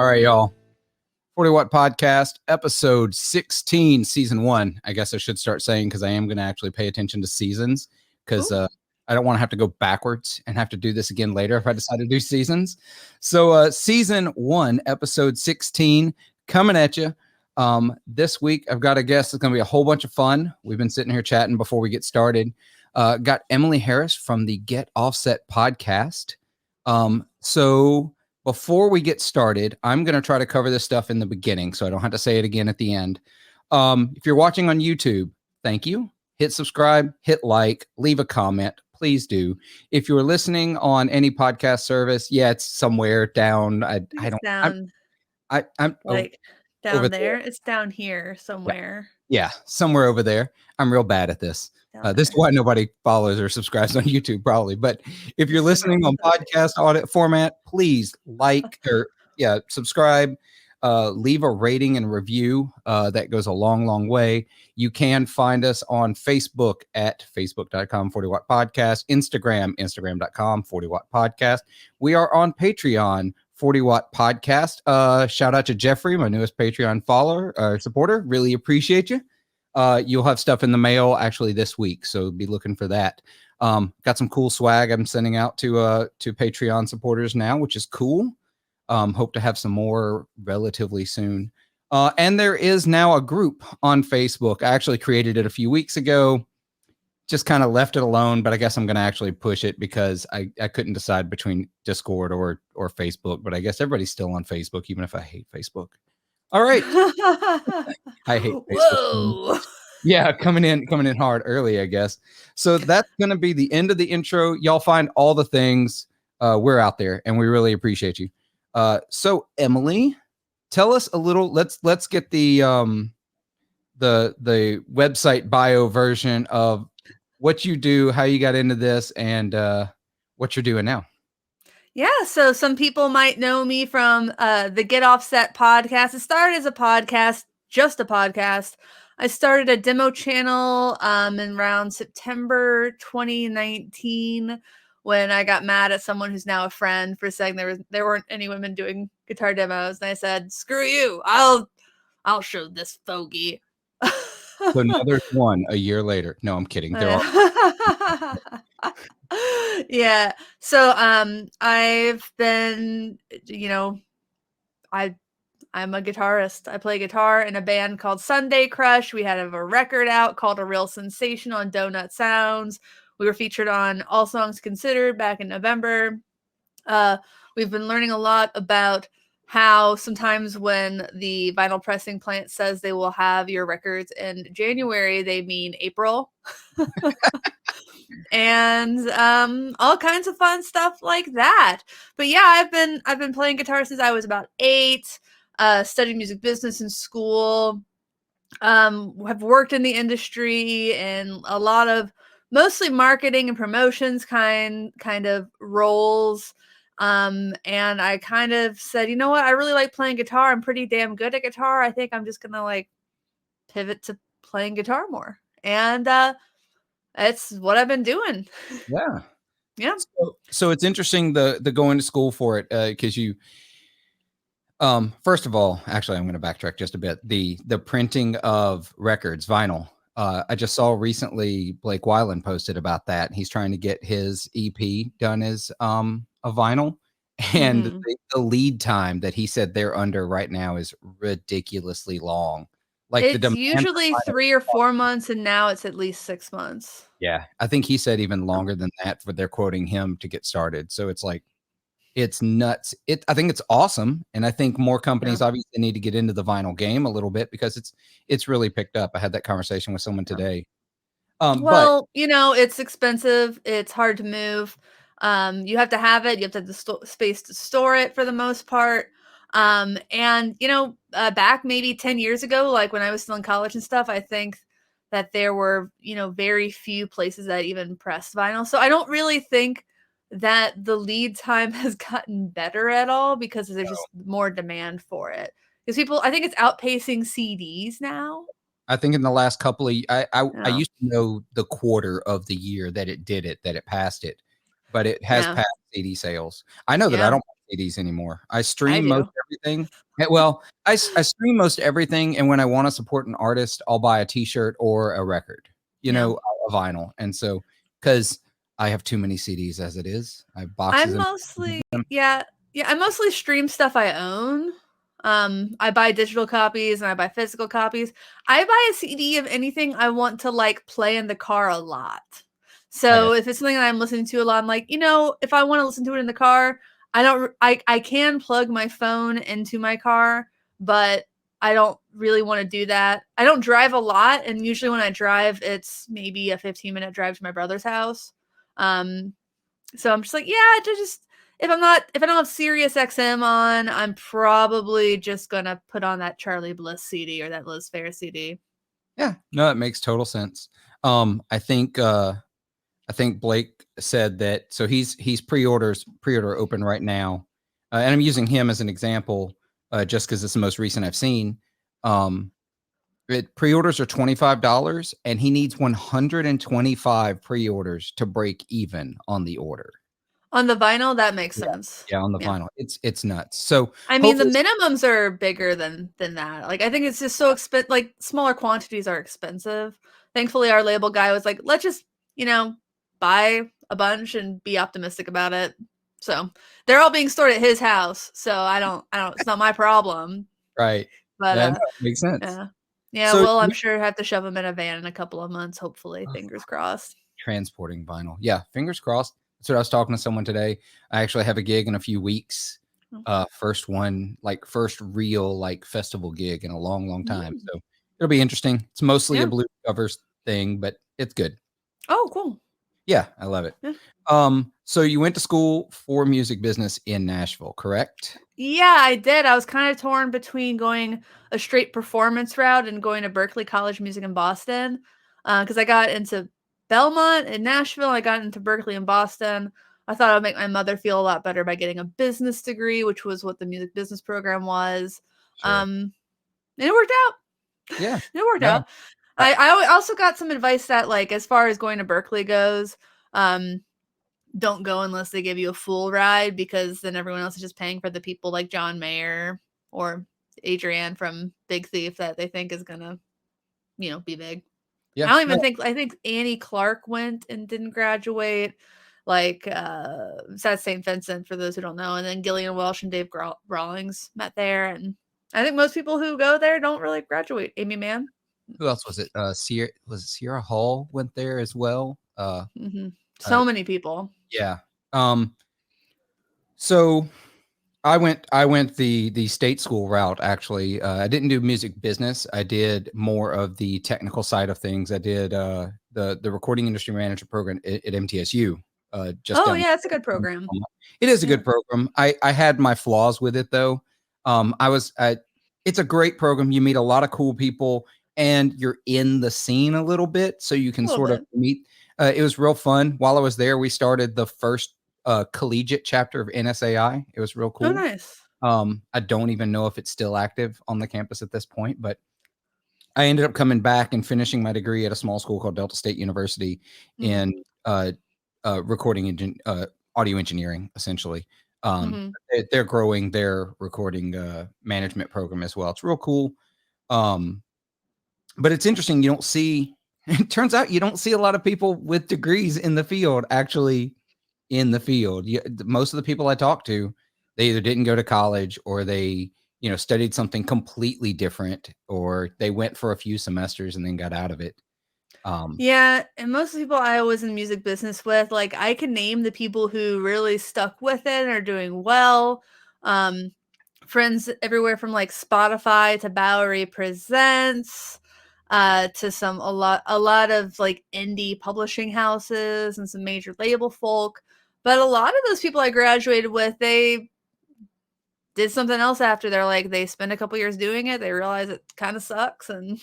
right, y'all. 40 Watt Podcast, episode 16, season 1. I guess I should start saying because I am going to actually pay attention to seasons because I don't want to have to go backwards and have to do this again later if I decide to do seasons. So season 1, episode 16, coming at you. This week, I've got a guest. It's going to be a whole bunch of fun. We've been sitting here chatting before we get started. Got Emily Harris from the Get Offset podcast. So before we get started, I'm going to try to cover this stuff in the beginning so I don't have to say it again at the end. If you're watching on YouTube, thank you. Hit subscribe, hit like, leave a comment. Please do. If you're listening on any podcast service, it's somewhere down. I'm like down there. It's down here somewhere. Yeah, somewhere over there. I'm real bad at this. This is why nobody follows or subscribes on YouTube, probably. But if you're listening on podcast audit format, please like or subscribe. Leave a rating and review. That goes a long, long way. You can find us on Facebook at facebook.com 40 Watt Podcast, Instagram.com 40 Watt Podcast. We are on Patreon 40 Watt Podcast. Shout out to Jeffrey, my newest Patreon supporter. Really appreciate you. You'll have stuff in the mail actually this week, so be looking for that. Got some cool swag I'm sending out to Patreon supporters now, which is cool. Hope to have some more relatively soon. And there is now a group on Facebook. I actually created it a few weeks ago, just kind of left it alone, but I guess I'm going to actually push it because I couldn't decide between Discord or Facebook, but I guess everybody's still on Facebook, even if I hate Facebook. All right. I hate Facebook. Whoa. Yeah, coming in hard early, I guess. So that's going to be the end of the intro. Y'all find all the things. We're out there, and we really appreciate you. So Emily, tell us a little. Let's get the website bio version of what you do, how you got into this, and what you're doing now. Yeah, so some people might know me from the Get Offset podcast. It started as a podcast, just a podcast. I started a demo channel in around September 2019 when I got mad at someone who's now a friend for saying there weren't any women doing guitar demos, and I said, "Screw you! I'll show this fogey." So now there's one a year later. No, I'm kidding. There are. Yeah. So I've been, I'm a guitarist. I play guitar in a band called Sunday Crush. We had a record out called A Real Sensation on Donut Sounds. We were featured on All Songs Considered back in November. We've been learning a lot about how sometimes when the vinyl pressing plant says they will have your records in January, they mean April. And all kinds of fun stuff like that. But yeah, I've been playing guitar since I was about 8. Studied music business in school. Have worked in the industry and a lot of mostly marketing and promotions kind of roles. And I kind of said, you know what? I really like playing guitar. I'm pretty damn good at guitar. I think I'm just gonna pivot to playing guitar more. And it's what I've been doing. Yeah. Yeah. So it's interesting the going to school for it because you. First of all, actually, I'm going to backtrack just a bit. The printing of records, vinyl. I just saw recently Blake Weiland posted about that. He's trying to get his EP done as a vinyl, and the lead time that he said they're under right now is ridiculously long. It's usually 3 or 4 months, and now it's at least 6 months. Yeah, I think he said even longer than that. For they're quoting him to get started. So it's it's nuts. I think it's awesome, and I think more companies obviously need to get into the vinyl game a little bit because it's really picked up. I had that conversation with someone today. But it's expensive. It's hard to move. You have to have it. You have to have the space to store it for the most part. And back maybe 10 years ago, like when I was still in college and stuff, I think that there were very few places that even pressed vinyl. So I don't really think that the lead time has gotten better at all because there's just more demand for it. Because I think it's outpacing CDs now. I think in the last couple of, I used to know the quarter of the year that it passed it. but it has Yeah. passed CD sales. I know that I Yeah. don't buy CDs anymore. I I stream most do. everything. Well, I stream most everything, and when I want to support an artist, I'll buy a T-shirt or a record, Yeah. a vinyl. And so, because I have too many CDs as it is, I have boxes I'm and mostly yeah, I mostly stream stuff I own. I buy digital copies and I buy physical copies. I buy a CD of anything I want to like play in the car a lot. I got So if it's something that I'm listening to a lot, I'm like, if I want to listen to it in the car, I can plug my phone into my car, but I don't really want to do that. I don't drive a lot, and usually when I drive, it's maybe a 15-minute drive to my brother's house. So I'm just like, yeah, just if I don't have Sirius XM on, I'm probably just gonna put on that Charlie Bliss CD or that Liz Phair CD. Yeah, no, it makes total sense. I think Blake said that. So he's pre-order open right now, and I'm using him as an example just because it's the most recent I've seen. Pre-orders are $25, and he needs 125 pre-orders to break even on the order. On the vinyl, that makes Yeah, sense. yeah, on the Yeah. vinyl, it's nuts. So I mean, the hopefully, minimums are bigger than that. Like, I think it's just so expensive. Like, smaller quantities are expensive. Thankfully, our label guy was like, let's just, buy a bunch and be optimistic about it. So they're all being stored at his house. So I don't, it's not my problem. right? But, That makes sense. yeah. Yeah, So well, I'm sure have to shove them in a van in a couple of months, hopefully. Fingers crossed. transporting vinyl, yeah, fingers crossed. That's what I was talking to someone today. I actually have a gig in a few weeks. First one, like first real like festival gig in a long time. Mm. So it'll be interesting. It's mostly a Yeah. blue covers thing, but it's good. Oh, cool. Yeah, I love it. Yeah. So you went to school for music business in Nashville, correct? Yeah, I did. I was kind of torn between going a straight performance route and going to Berklee College of Music in Boston, because I got into Belmont in Nashville. I got into Berklee in Boston. I thought it would make my mother feel a lot better by getting a business degree, which was what the music business program was. Sure. And it worked out. Yeah. It worked No. out. I also got some advice that, like, as far as going to Berklee goes, don't go unless they give you a full ride, because then everyone else is just paying for the people like John Mayer or Adrienne from Big Thief that they think is gonna, be big. Yeah. I don't even No. I think Annie Clark went and didn't graduate. Like, it's at St. Vincent, for those who don't know. And then Gillian Welsh and Dave Rawlings met there. And I think most people who go there don't really graduate. Amy Mann. Who else was it? Sierra Hall went there as well. So many people. Yeah. So I went the state school route, actually. I didn't do music business. I did more of the technical side of things. I did the recording industry manager program at MTSU. Just Oh, down. yeah, it's a good program. It is a good program. I had my flaws with it though. It's a great program. You meet a lot of cool people, and you're in the scene a little bit, so you can sort of meet. It was real fun. While I was there, we started the first collegiate chapter of NSAI. It was real cool. Oh, nice. I don't even know if it's still active on the campus at this point, but I ended up coming back and finishing my degree at a small school called Delta State University in audio engineering, essentially. They're growing their recording management program as well. It's real cool. But it's interesting. You don't see, it turns out you don't see a lot of people with degrees in the field, actually in the field. Most of the people I talk to, they either didn't go to college, or they, studied something completely different, or they went for a few semesters and then got out of it. Yeah, and most of the people I was in music business with, like, I can name the people who really stuck with it and are doing well. Friends everywhere from like Spotify to Bowery Presents, to a lot of like indie publishing houses and some major label folk. But a lot of those people I graduated with, they did something else after. They spend a couple years doing it, they realize it kind of sucks, and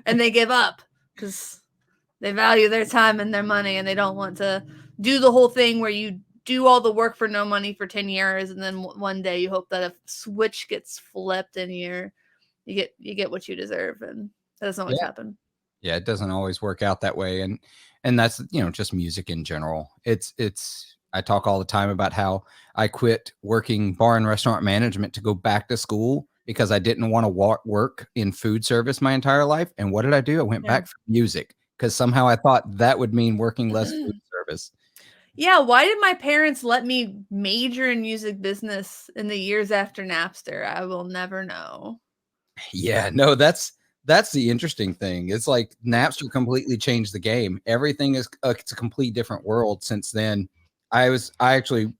and they give up because they value their time and their money, and they don't want to do the whole thing where you do all the work for no money for 10 years, and then one day you hope that a switch gets flipped and you get what you deserve, and that doesn't always happen. Yeah, it doesn't always work out that way. And that's, just music in general. I talk all the time about how I quit working bar and restaurant management to go back to school because I didn't want to work in food service my entire life. And what did I do? I went Yeah. back for music because somehow I thought that would mean working less food service. Yeah, why did my parents let me major in music business in the years after Napster? I will never know. Yeah, no, that's the interesting thing. It's like Napster completely changed the game. Everything is it's a complete different world since then. I actually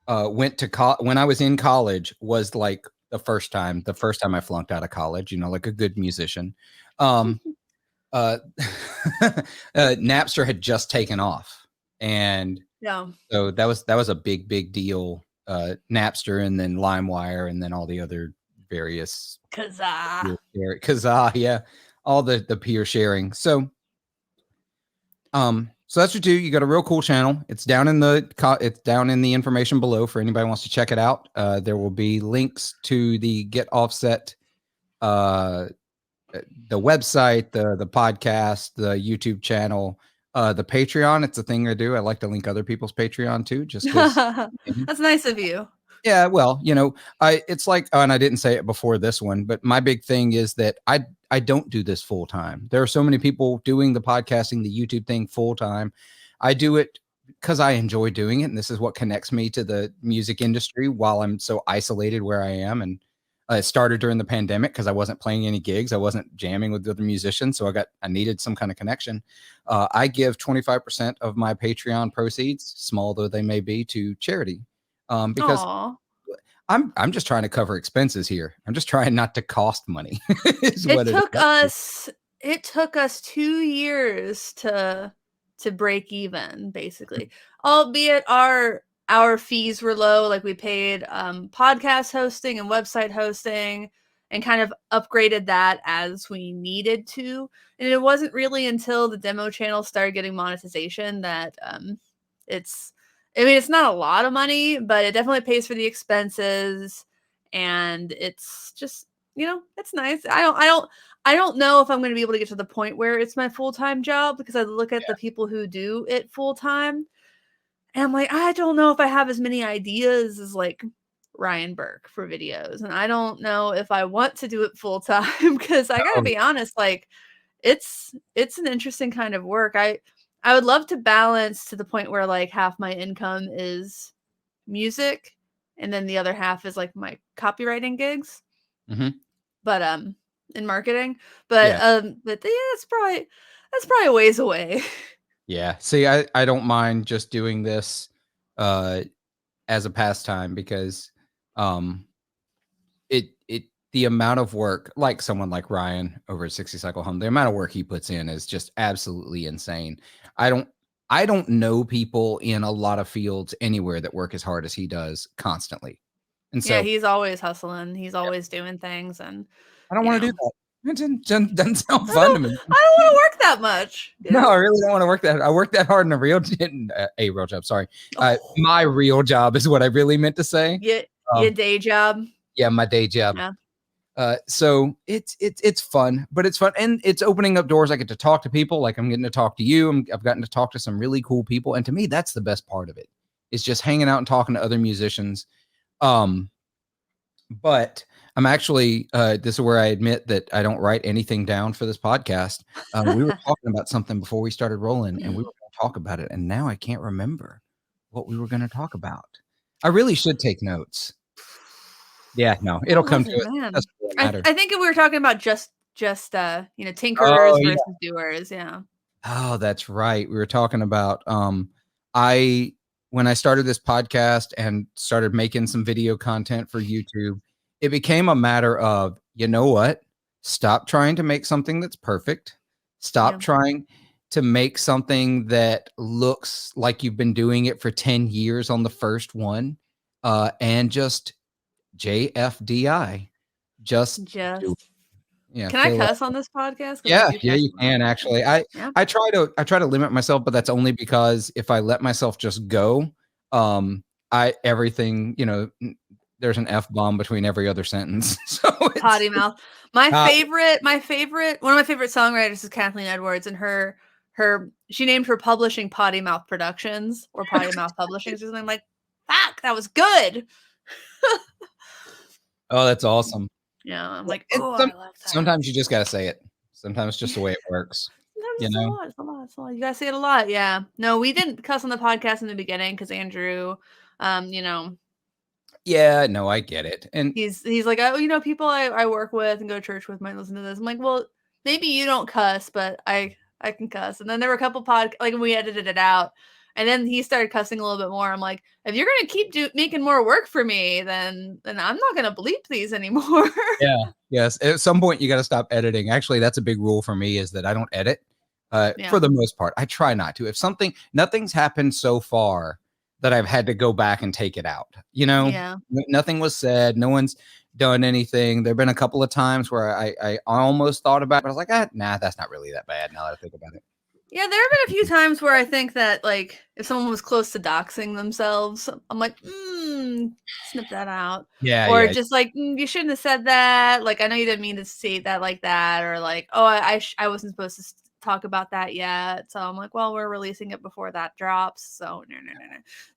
went to when I was in college was like the first time I flunked out of college, like a good musician. Um uh, Napster had just taken off, and Yeah. so that was a big deal. Napster, and then LimeWire, and then all the other various Kazaa. yeah, all the peer sharing. So that's what you do. You got a real cool channel. It's down in the information below for anybody who wants to check it out. There will be links to the Get Offset, the website, the podcast, the YouTube channel, the Patreon. It's a thing I do. I like to link other people's Patreon too, just because. That's nice of you. Yeah, well, it's like, and I didn't say it before this one, but my big thing is that I don't do this full time. There are so many people doing the podcasting, the YouTube thing full time. I do it because I enjoy doing it, and this is what connects me to the music industry while I'm so isolated where I am. And it started during the pandemic because I wasn't playing any gigs, I wasn't jamming with other musicians, so I needed some kind of connection. I give 25% of my Patreon proceeds, small though they may be, to charity. Because Aw. I'm just trying to cover expenses here. I'm just trying not to cost money. Is It what it took is. us it took us 2 years to break even, basically. Albeit our fees were low, like we paid podcast hosting and website hosting and kind of upgraded that as we needed to. And it wasn't really until the demo channel started getting monetization that it's not a lot of money, but it definitely pays for the expenses, and it's just, it's nice. I don't know if I'm going to be able to get to the point where it's my full-time job, because I look at the people who do it full-time and I'm like, I don't know if I have as many ideas as like Ryan Burke for videos, and I don't know if I want to do it full-time because I got to be honest, like it's an interesting kind of work. I would love to balance to the point where like half my income is music and then the other half is like my copywriting gigs. Mm-hmm. But in marketing. But Yeah. but yeah, that's probably a ways away. Yeah. See, I don't mind just doing this as a pastime because the amount of work, like someone like Ryan over at 60 Cycle Home, the amount of work he puts in is just absolutely insane. I don't know people in a lot of fields anywhere that work as hard as he does constantly. And Yeah, so he's always hustling. He's always doing things, and I don't want to do that. It doesn't sound I fun to don't me. want to work that much. No, I really don't want to work that. I work that hard in a real job. Sorry, my real job is what I really meant to say. Your day job. Yeah, my day job. Yeah. So it's fun, but it's fun, and it's opening up doors. I get to talk to people. Like I'm getting to talk to you. I've gotten to talk to some really cool people, and to me, that's the best part of it. Is just hanging out and talking to other musicians. But I'm actually, this is where I admit that I don't write anything down for this podcast. We were talking about something before we started rolling, and we were going to talk about it. And now I can't remember what we were going to talk about. I really should take notes. Yeah, no, it'll come to it. That's what matters. I think we were talking about just tinkerers versus doers. Yeah. Oh, that's right. We were talking about, when I started this podcast and started making some video content for YouTube, it became a matter of, you know what? Stop trying to make something that's perfect. Stop trying to make something that looks like you've been doing it for 10 years on the first one. And just JFDI. Just do. Yeah. Can I cuss on this podcast? Yeah, you can actually. I try to limit myself, but that's only because if I let myself just go, everything, there's an F-bomb between every other sentence. So it's Potty mouth. My uh, favorite, one of my favorite songwriters is Kathleen Edwards, and she named her publishing Potty Mouth Productions or Potty Mouth Publishing or something. I'm like, fuck, that was good. oh, that's awesome. Yeah, I'm like, And oh, I love that. sometimes you just got to say it. Sometimes it's just the way it works. Sometimes You it's know? it's a lot. It's a lot. You gotta say it a lot. Yeah. No, we didn't cuss on the podcast in the beginning because Andrew, you know, Yeah, no, I get it. And he's like, oh, you know, people I work with and go to church with might listen to this. I'm like, well, maybe you don't cuss, but I can cuss. And then there were a couple like we edited it out, and then he started cussing a little bit more. I'm like, if you're gonna keep making more work for me, then I'm not gonna bleep these anymore. yeah, yes. At some point, you got to stop editing. Actually, that's a big rule for me is that I don't edit for the most part. I try not to. If nothing's happened so far that I've had to go back and take it out. You know, Yeah. Nothing was said. No one's done anything. There've been a couple of times where I almost thought about it, but I was like, nah, that's not really that bad now that I think about it. Yeah, there have been a few times where I think that, like, if someone was close to doxing themselves, I'm like, snip that out. Yeah, or yeah. just like, you shouldn't have said that. Like, I know you didn't mean to say that like that. Or like, oh, I wasn't supposed to talk about that yet. So I'm like, well, we're releasing it before that drops. So no.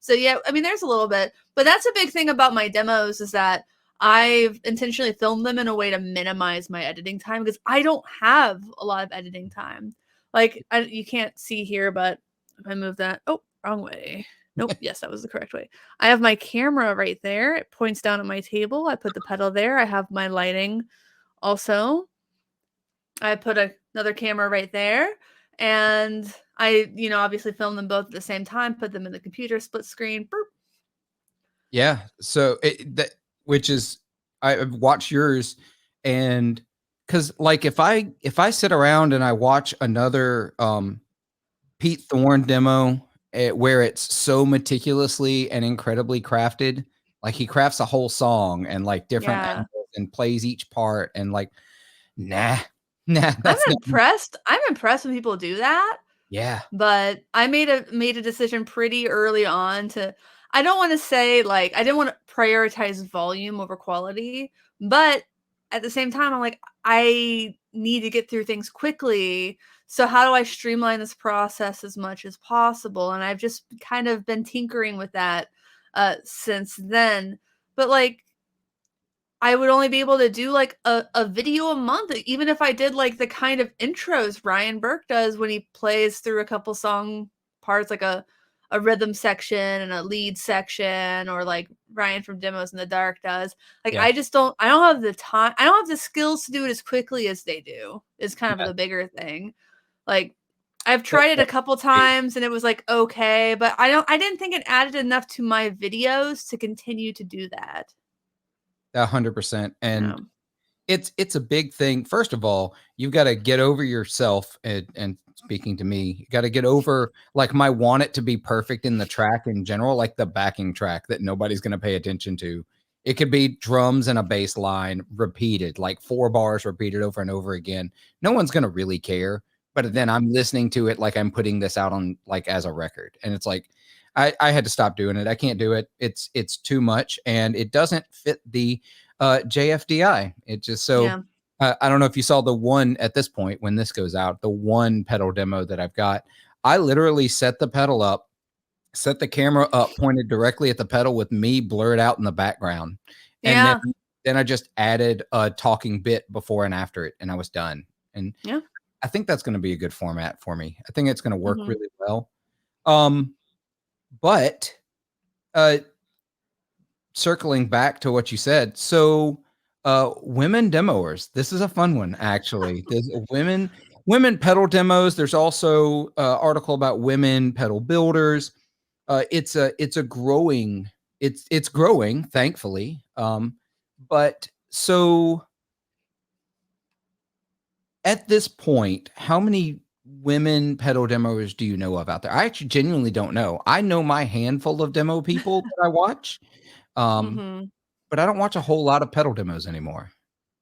So yeah, I mean, there's a little bit. But that's a big thing about my demos is that I've intentionally filmed them in a way to minimize my editing time because I don't have a lot of editing time. Like, you can't see here, but if I move that, oh, wrong way. Nope. Yes, that was the correct way. I have my camera right there. It points down at my table. I put the pedal there. I have my lighting also. I put another camera right there. And I, obviously film them both at the same time, put them in the computer, split screen. Boop. Yeah. So which is, I've watched yours, and because like if I sit around and I watch another Pete Thorne demo where it's so meticulously and incredibly crafted, like he crafts a whole song and like different angles and plays each part, and like, nah, I'm impressed. I'm impressed when people do that. Yeah. But I made a decision pretty early on I don't want to say like I didn't want to prioritize volume over quality, but at the same time I'm like I need to get through things quickly. So how do I streamline this process as much as possible? And I've just kind of been tinkering with that since then. But like I would only be able to do like a video a month, even if I did like the kind of intros Ryan Burke does when he plays through a couple song parts, like a rhythm section and a lead section, or like Ryan from Demos in the Dark does. Like, I don't have the time. I don't have the skills to do it as quickly as they do, is kind of the bigger thing. Like, I've tried it a couple times and it was like, okay, but I didn't think it added enough to my videos to continue to do that. 100%. And it's a big thing. First of all, you've got to get over yourself, and speaking to me, you got to get over like my want it to be perfect in the track in general, like the backing track that nobody's going to pay attention to. It could be drums and a bass line repeated, like 4 bars repeated over and over again. No one's going to really care. But then I'm listening to it like I'm putting this out on like as a record. And it's like, I had to stop doing it. I can't do it. It's too much, and it doesn't fit the JFDI. It just I don't know if you saw the one at this point when this goes out, the one pedal demo that I've got. I literally set the pedal up, set the camera up, pointed directly at the pedal with me blurred out in the background. And then I just added a talking bit before and after it, and I was done. And I think that's going to be a good format for me. I think it's going to work really well. But circling back to what you said, so women demoers, this is a fun one actually. There's women pedal demos. There's also article about women pedal builders. It's growing, thankfully. But so at this point, how many women pedal demos do you know of out there? I actually genuinely don't know. I know my handful of demo people that I watch. But I don't watch a whole lot of pedal demos anymore.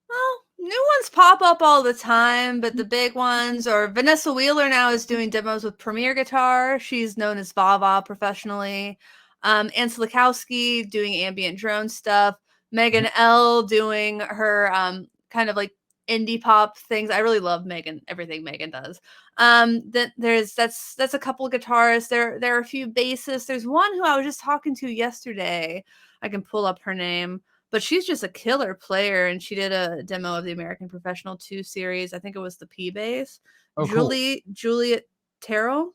Well, new ones pop up all the time, but the big ones, or Vanessa Wheeler now is doing demos with Premier Guitar. She's known as Vava professionally. Ann Slikowski doing ambient drone stuff. Megan L doing her kind of like indie pop things. I really love Megan, everything Megan does. That's a couple of guitarists. There are a few bassists. There's one who I was just talking to yesterday. I can pull up her name, but she's just a killer player, and she did a demo of the American Professional 2 series. I think it was the P bass. Oh, cool. Juliet Tarot.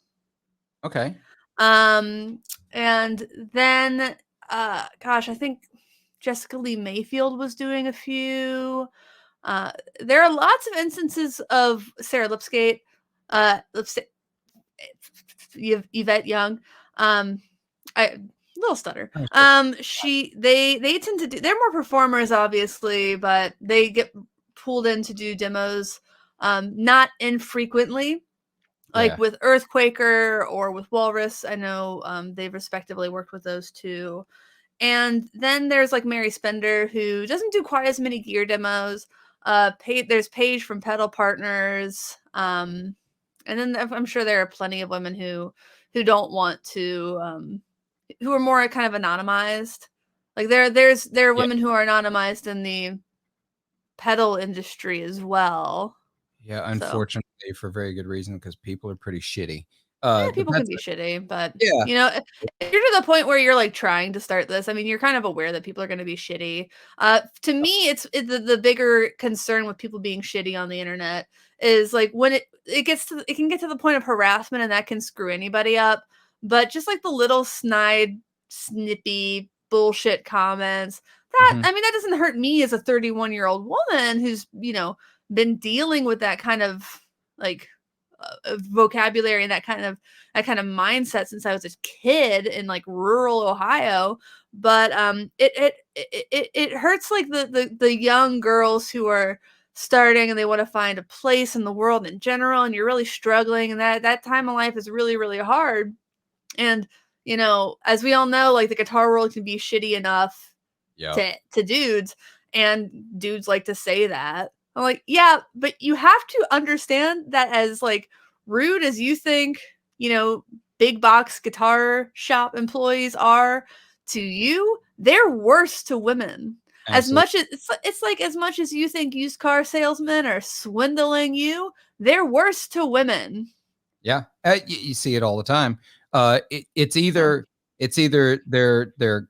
Okay. And then gosh, I think Jessica Lee Mayfield was doing a few. There are lots of instances of Sarah Lipskate, Yvette Young. I little stutter. They tend to do. They're more performers, obviously, but they get pulled in to do demos, not infrequently. Like with Earthquaker or with Walrus, I know they've respectively worked with those two. And then there's like Mary Spender, who doesn't do quite as many gear demos. There's Paige from Pedal Partners. And then I'm sure there are plenty of women who don't want to, who are more kind of anonymized. Like there are women who are anonymized in the pedal industry as well. Yeah, unfortunately, for very good reason, because people are pretty shitty. People can be shitty, but yeah, you know, if you're to the point where you're like trying to start this, I mean, you're kind of aware that people are going to be shitty. To me, it's the bigger concern with people being shitty on the internet is like when it can get to the point of harassment, and that can screw anybody up. But just like the little snide, snippy bullshit comments, that I mean, that doesn't hurt me as a 31-year-old woman who's been dealing with that kind of like vocabulary and that kind of mindset since I was a kid in like rural Ohio. But it hurts like the young girls who are starting and they want to find a place in the world in general, and you're really struggling, and that time of life is really, really hard. And as we all know, like the guitar world can be shitty enough to dudes, and dudes like to say that. I'm like, yeah, but you have to understand that as like rude as you think, big box guitar shop employees are to you, they're worse to women. Absolutely. As much as it's like as much as you think used car salesmen are swindling you, they're worse to women. Yeah, you see it all the time. It's either they're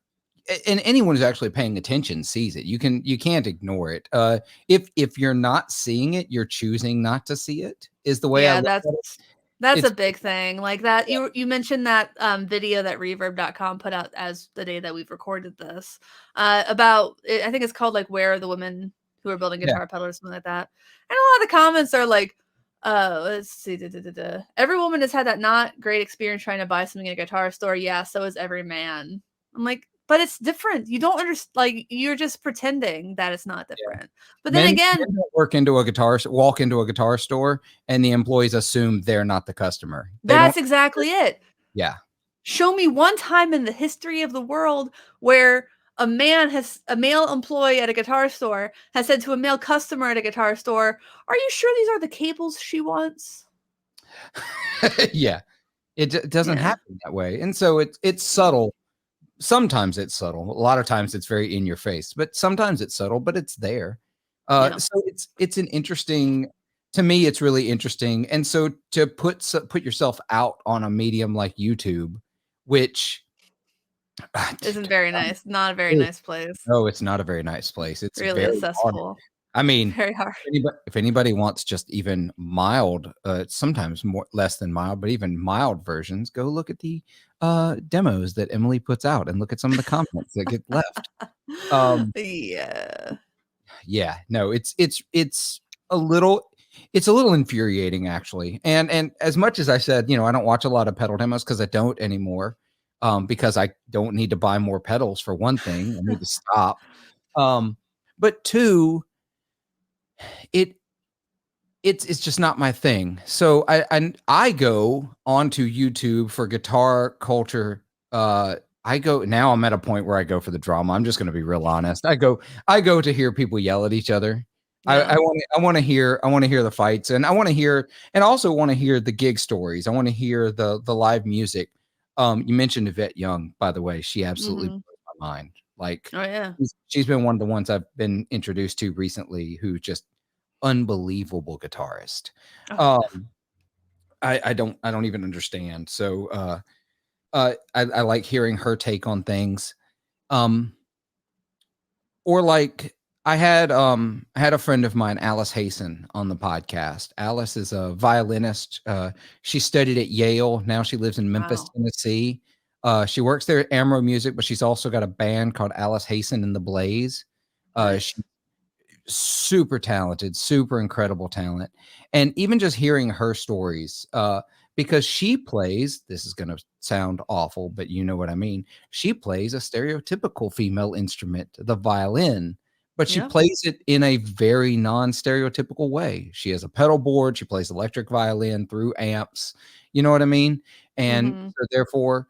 and anyone who's actually paying attention sees it. You can't ignore it. If you're not seeing it, you're choosing not to see it. Is the way I look at it. That's a big thing. Like that, you mentioned that video that Reverb.com put out as the day that we've recorded this about. I think it's called like "Where Are the Women Who Are Building Guitar Pedals" or something like that. And a lot of the comments are like, let's see, every woman has had that not great experience trying to buy something in a guitar store. Yeah, so is every man. I'm like, but it's different. You don't understand. Like, you're just pretending that it's not different. But then again, men walk into a guitar store, and the employees assume they're not the customer. That's exactly it. Yeah. Show me one time in the history of the world where a male employee at a guitar store has said to a male customer at a guitar store, "Are you sure these are the cables she wants?" Yeah. It doesn't happen that way. And so it's subtle. Sometimes it's subtle. A lot of times it's very in your face, but sometimes it's subtle, but it's there. So it's an interesting, to me, it's really interesting. And so to put yourself out on a medium like YouTube, which isn't very nice, not a very nice place. No, it's not a very nice place. It's really a cesspool. I mean, very hard. If anybody wants just even mild, sometimes less than mild, but even mild versions, go look at the demos that Emily puts out and look at some of the comments that get left. Yeah, no, it's a little infuriating actually. And as much as I said, I don't watch a lot of pedal demos because I don't anymore, because I don't need to buy more pedals for one thing. I need to stop. But two, it's just not my thing. So I go onto YouTube for guitar culture. Now I'm at a point where I go for the drama. I'm just going to be real honest. I go to hear people yell at each other. Yeah. I want to hear the fights, and I also want to hear the gig stories. I want to hear the live music. You mentioned Yvette Young, by the way. She absolutely blew my mind. Like, Oh yeah. she's been one of the ones I've been introduced to recently who's just unbelievable guitarist. Oh Um, yeah. I don't even understand. So I like hearing her take on things. Um, or like I had a friend of mine, Alice Hayson, on the podcast. Alice is a violinist. She studied at Yale. Now she lives in Memphis, Wow. Tennessee. She works there at Amro Music, but she's also got a band called Alice Hayson and the Blaze. Nice. She's super talented, super incredible talent. And even just hearing her stories, because she plays, this is going to sound awful, but you know what I mean. She plays a stereotypical female instrument, the violin, but she Yeah. plays it in a very non-stereotypical way. She has a pedal board, she plays electric violin through amps, you know what I mean? And Mm-hmm. so therefore,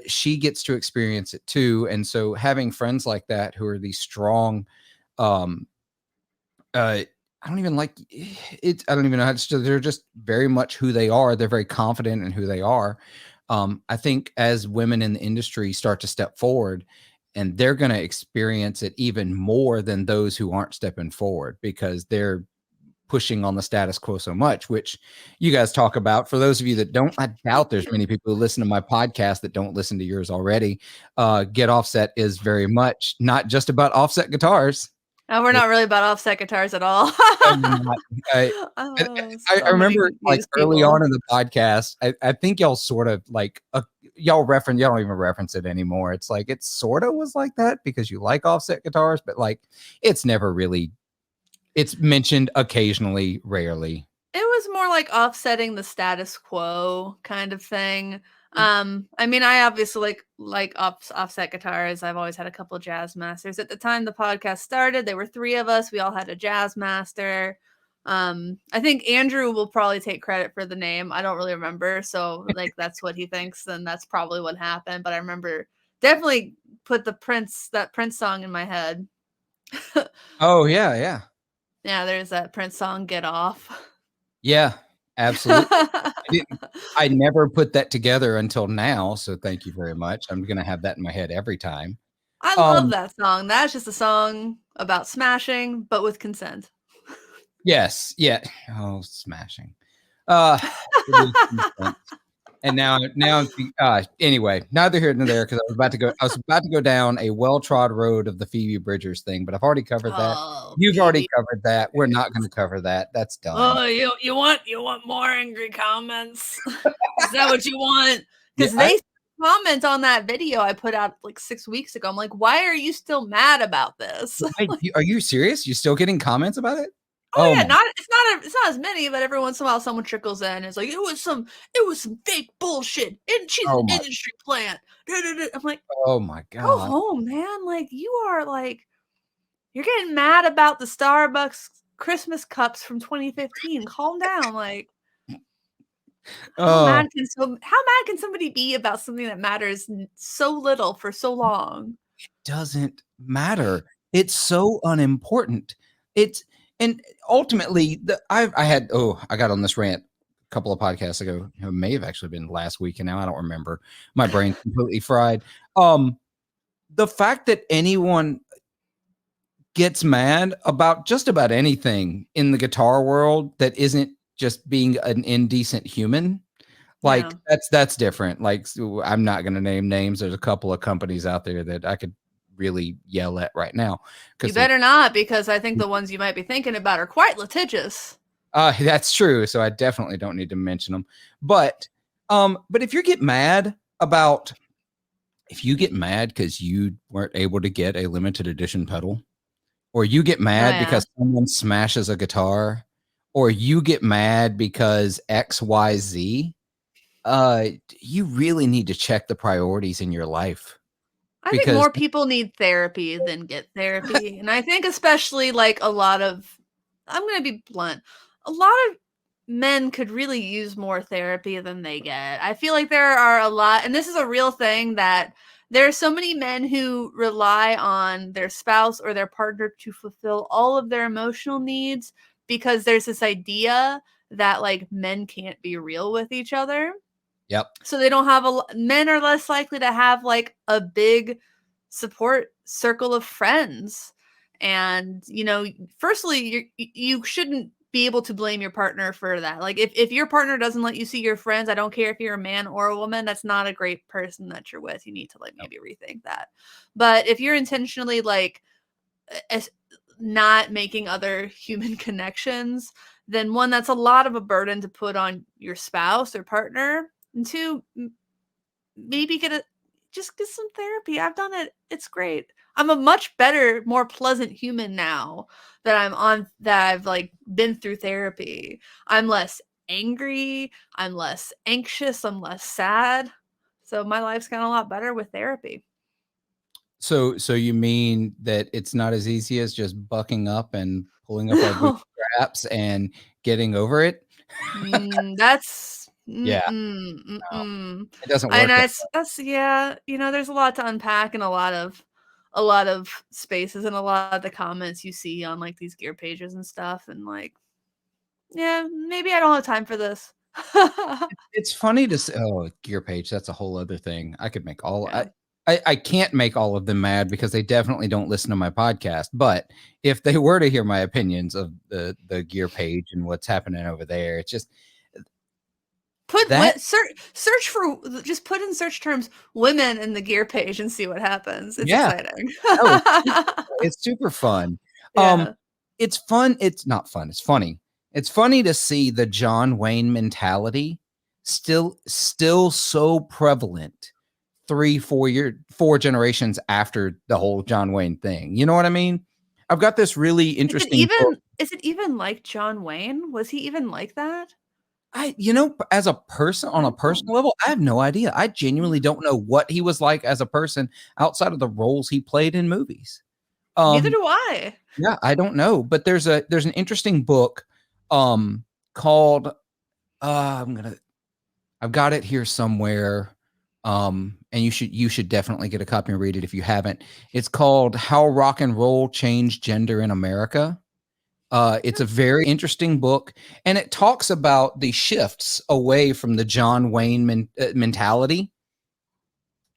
she gets to experience it too. And so having friends like that who are these strong, um, I don't even like it. I don't even know how to. They're just very much who they are. They're very confident in who they are. I think as women in the industry start to step forward, and they're going to experience it even more than those who aren't stepping forward because they're pushing on the status quo so much, which you guys talk about. For those of you that don't, I doubt there's many people who listen to my podcast that don't listen to yours already. Get Offset is very much not just about offset guitars. Oh, we're not really about offset guitars at all. Not. I, I Oh, I so many remember like confused early on people. in the podcast, I think y'all sort of like y'all don't even reference it anymore. It's like it sort of was like that because you like offset guitars, but like it's never really it's mentioned occasionally, rarely. It was more like offsetting the status quo kind of thing. I mean, I obviously like offset guitars. I've always had a couple of jazz masters. At the time the podcast started, there were 3 of us. We all had a jazz master. I think Andrew will probably take credit for the name. I don't really remember. So like that's what he thinks, and that's probably what happened. But I remember definitely put that Prince song in my head. Oh yeah, yeah. Yeah, there's that Prince song, Get Off. Yeah, absolutely. I never put that together until now, so thank you very much. I'm gonna have that in my head every time. I love Um, that song. That's just a song about smashing, but with consent. yes, yeah. Oh, smashing. Uh, it is. And now anyway, neither here nor there because I was about to go down a well-trod road of the Phoebe Bridgers thing, but I've already covered that. Oh, You've already Phoebe. covered that. We're not going to cover that. That's done. Oh, you want more angry comments? Is that what you want? Yeah, Because they comment on that video I put out like 6 weeks ago. I'm like, why are you still mad about this? are you serious? You still getting comments about it? Oh Oh yeah, my. it's not as many, but every once in a while someone trickles in and it's like it was some fake bullshit. And she's an Oh my. industry plant. I'm like, Oh my go God. home, man. Like you are like you're getting mad about the Starbucks Christmas cups from 2015. Calm down. Like, Oh, how mad can somebody be about something that matters so little for so long? doesn't matter. It's so unimportant. It's and ultimately I got on this rant a couple of podcasts ago. It may have actually been last week, and now I don't remember. My brain's completely fried. The fact that anyone gets mad about just about anything in the guitar world that isn't just being an indecent human, Yeah. like that's different. Like I'm not going to name names. There's a couple of companies out there that I could really yell at right now You because they're better not, because I think the ones you might be thinking about are quite litigious. that's true. So I definitely don't need to mention them. But if you get mad about if you get mad because you weren't able to get a limited edition pedal, or you get Oh mad yeah. because someone smashes a guitar, or you get mad because XYZ, you really need to check the priorities in your life I think because more people need therapy than get therapy. And I think especially like I'm going to be blunt, a lot of men could really use more therapy than they get. I feel like there are a lot, and this is a real thing, that there are so many men who rely on their spouse or their partner to fulfill all of their emotional needs because there's this idea that like men can't be real with each other. yep, So they don't have men are less likely to have like a big support circle of friends. And, firstly, you shouldn't be able to blame your partner for that. Like if your partner doesn't let you see your friends, I don't care if you're a man or a woman, that's not a great person that you're with. You need to like maybe rethink that. But if you're intentionally like not making other human connections, then one, that's a lot of a burden to put on your spouse or partner. And two, maybe just get some therapy. I've done it. It's great. I'm a much better, more pleasant human now that I've like been through therapy. I'm less angry. I'm less anxious. I'm less sad. So my life's gotten a lot better with therapy. So you mean that it's not as easy as just bucking up and pulling up our bootstraps and getting over it? That's Yeah. no, It doesn't work. And that's yeah, there's a lot to unpack and a lot of spaces and a lot of the comments you see on like these gear pages and stuff, and like, yeah, maybe I don't have time for this. It's funny to say, oh, gear page, that's a whole other thing. I could make all Yeah. I can't make all of them mad because they definitely don't listen to my podcast. But if they were to hear my opinions of the gear page and what's happening over there, it's just search for, just put in search terms women in the gear page and see what happens. It's exciting. It's super fun. Yeah. It's fun. It's not fun. It's funny. It's funny to see the John Wayne mentality still so prevalent 4 generations after the whole John Wayne thing. You know what I mean? I've got this really interesting Is it even like John Wayne? Was he even like that? As a person, on a personal level, I have no idea. I genuinely don't know what he was like as a person outside of the roles he played in movies. Neither do I. Yeah, I don't know. But there's an interesting book called I've got it here somewhere. And you should definitely get a copy and read it if you haven't. It's called How Rock and Roll Changed Gender in America. It's a very interesting book, and it talks about the shifts away from the John Wayne mentality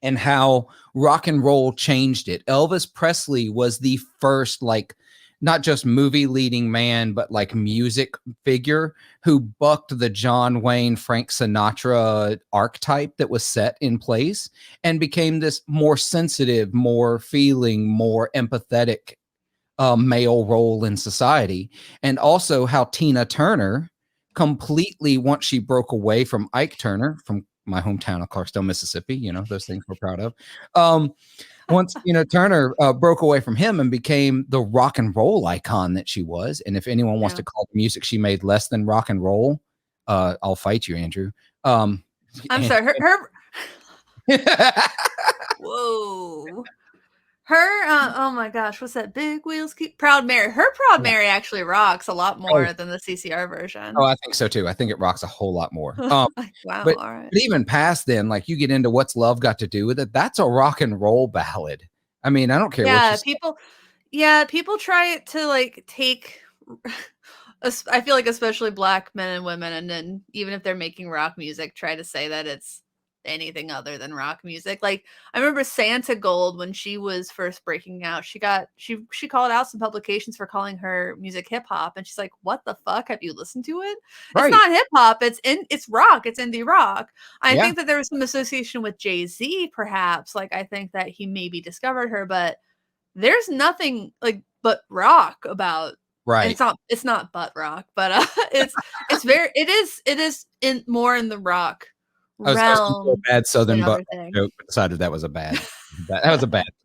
and how rock and roll changed it. Elvis Presley was the first, like, not just movie leading man, but like music figure who bucked the John Wayne, Frank Sinatra archetype that was set in place and became this more sensitive, more feeling, more empathetic male role in society. And also how Tina Turner completely, once she broke away from Ike Turner, from my hometown of Clarksdale, Mississippi, those things we're proud of. Once Turner broke away from him and became the rock and roll icon that she was. And if anyone wants to call the music she made less than rock and roll, I'll fight you, Andrew. I'm sorry. Whoa. Oh my gosh, what's that? Big Wheels Keep Proud Mary. Her Proud Mary actually rocks a lot more than the CCR version. Oh, I think so too. I think it rocks a whole lot more. Wow, but, all right. But even past then, like you get into What's Love Got to Do with It, that's a rock and roll ballad. I mean, I don't care what people try to like take I feel like especially Black men and women, and then even if they're making rock music, try to say that it's anything other than rock music. Like I remember Santa Gold, when she was first breaking out, she called out some publications for calling her music hip hop, and she's like, what the fuck, have you listened to it? Right. It's not hip hop, it's rock, it's indie rock. I think that there was some association with Jay-Z, perhaps. Like I think that he maybe discovered her, but there's nothing like but rock about. Right. It's not butt rock, but it is more in the rock realm. A bad Southern butt joke, but decided that was a bad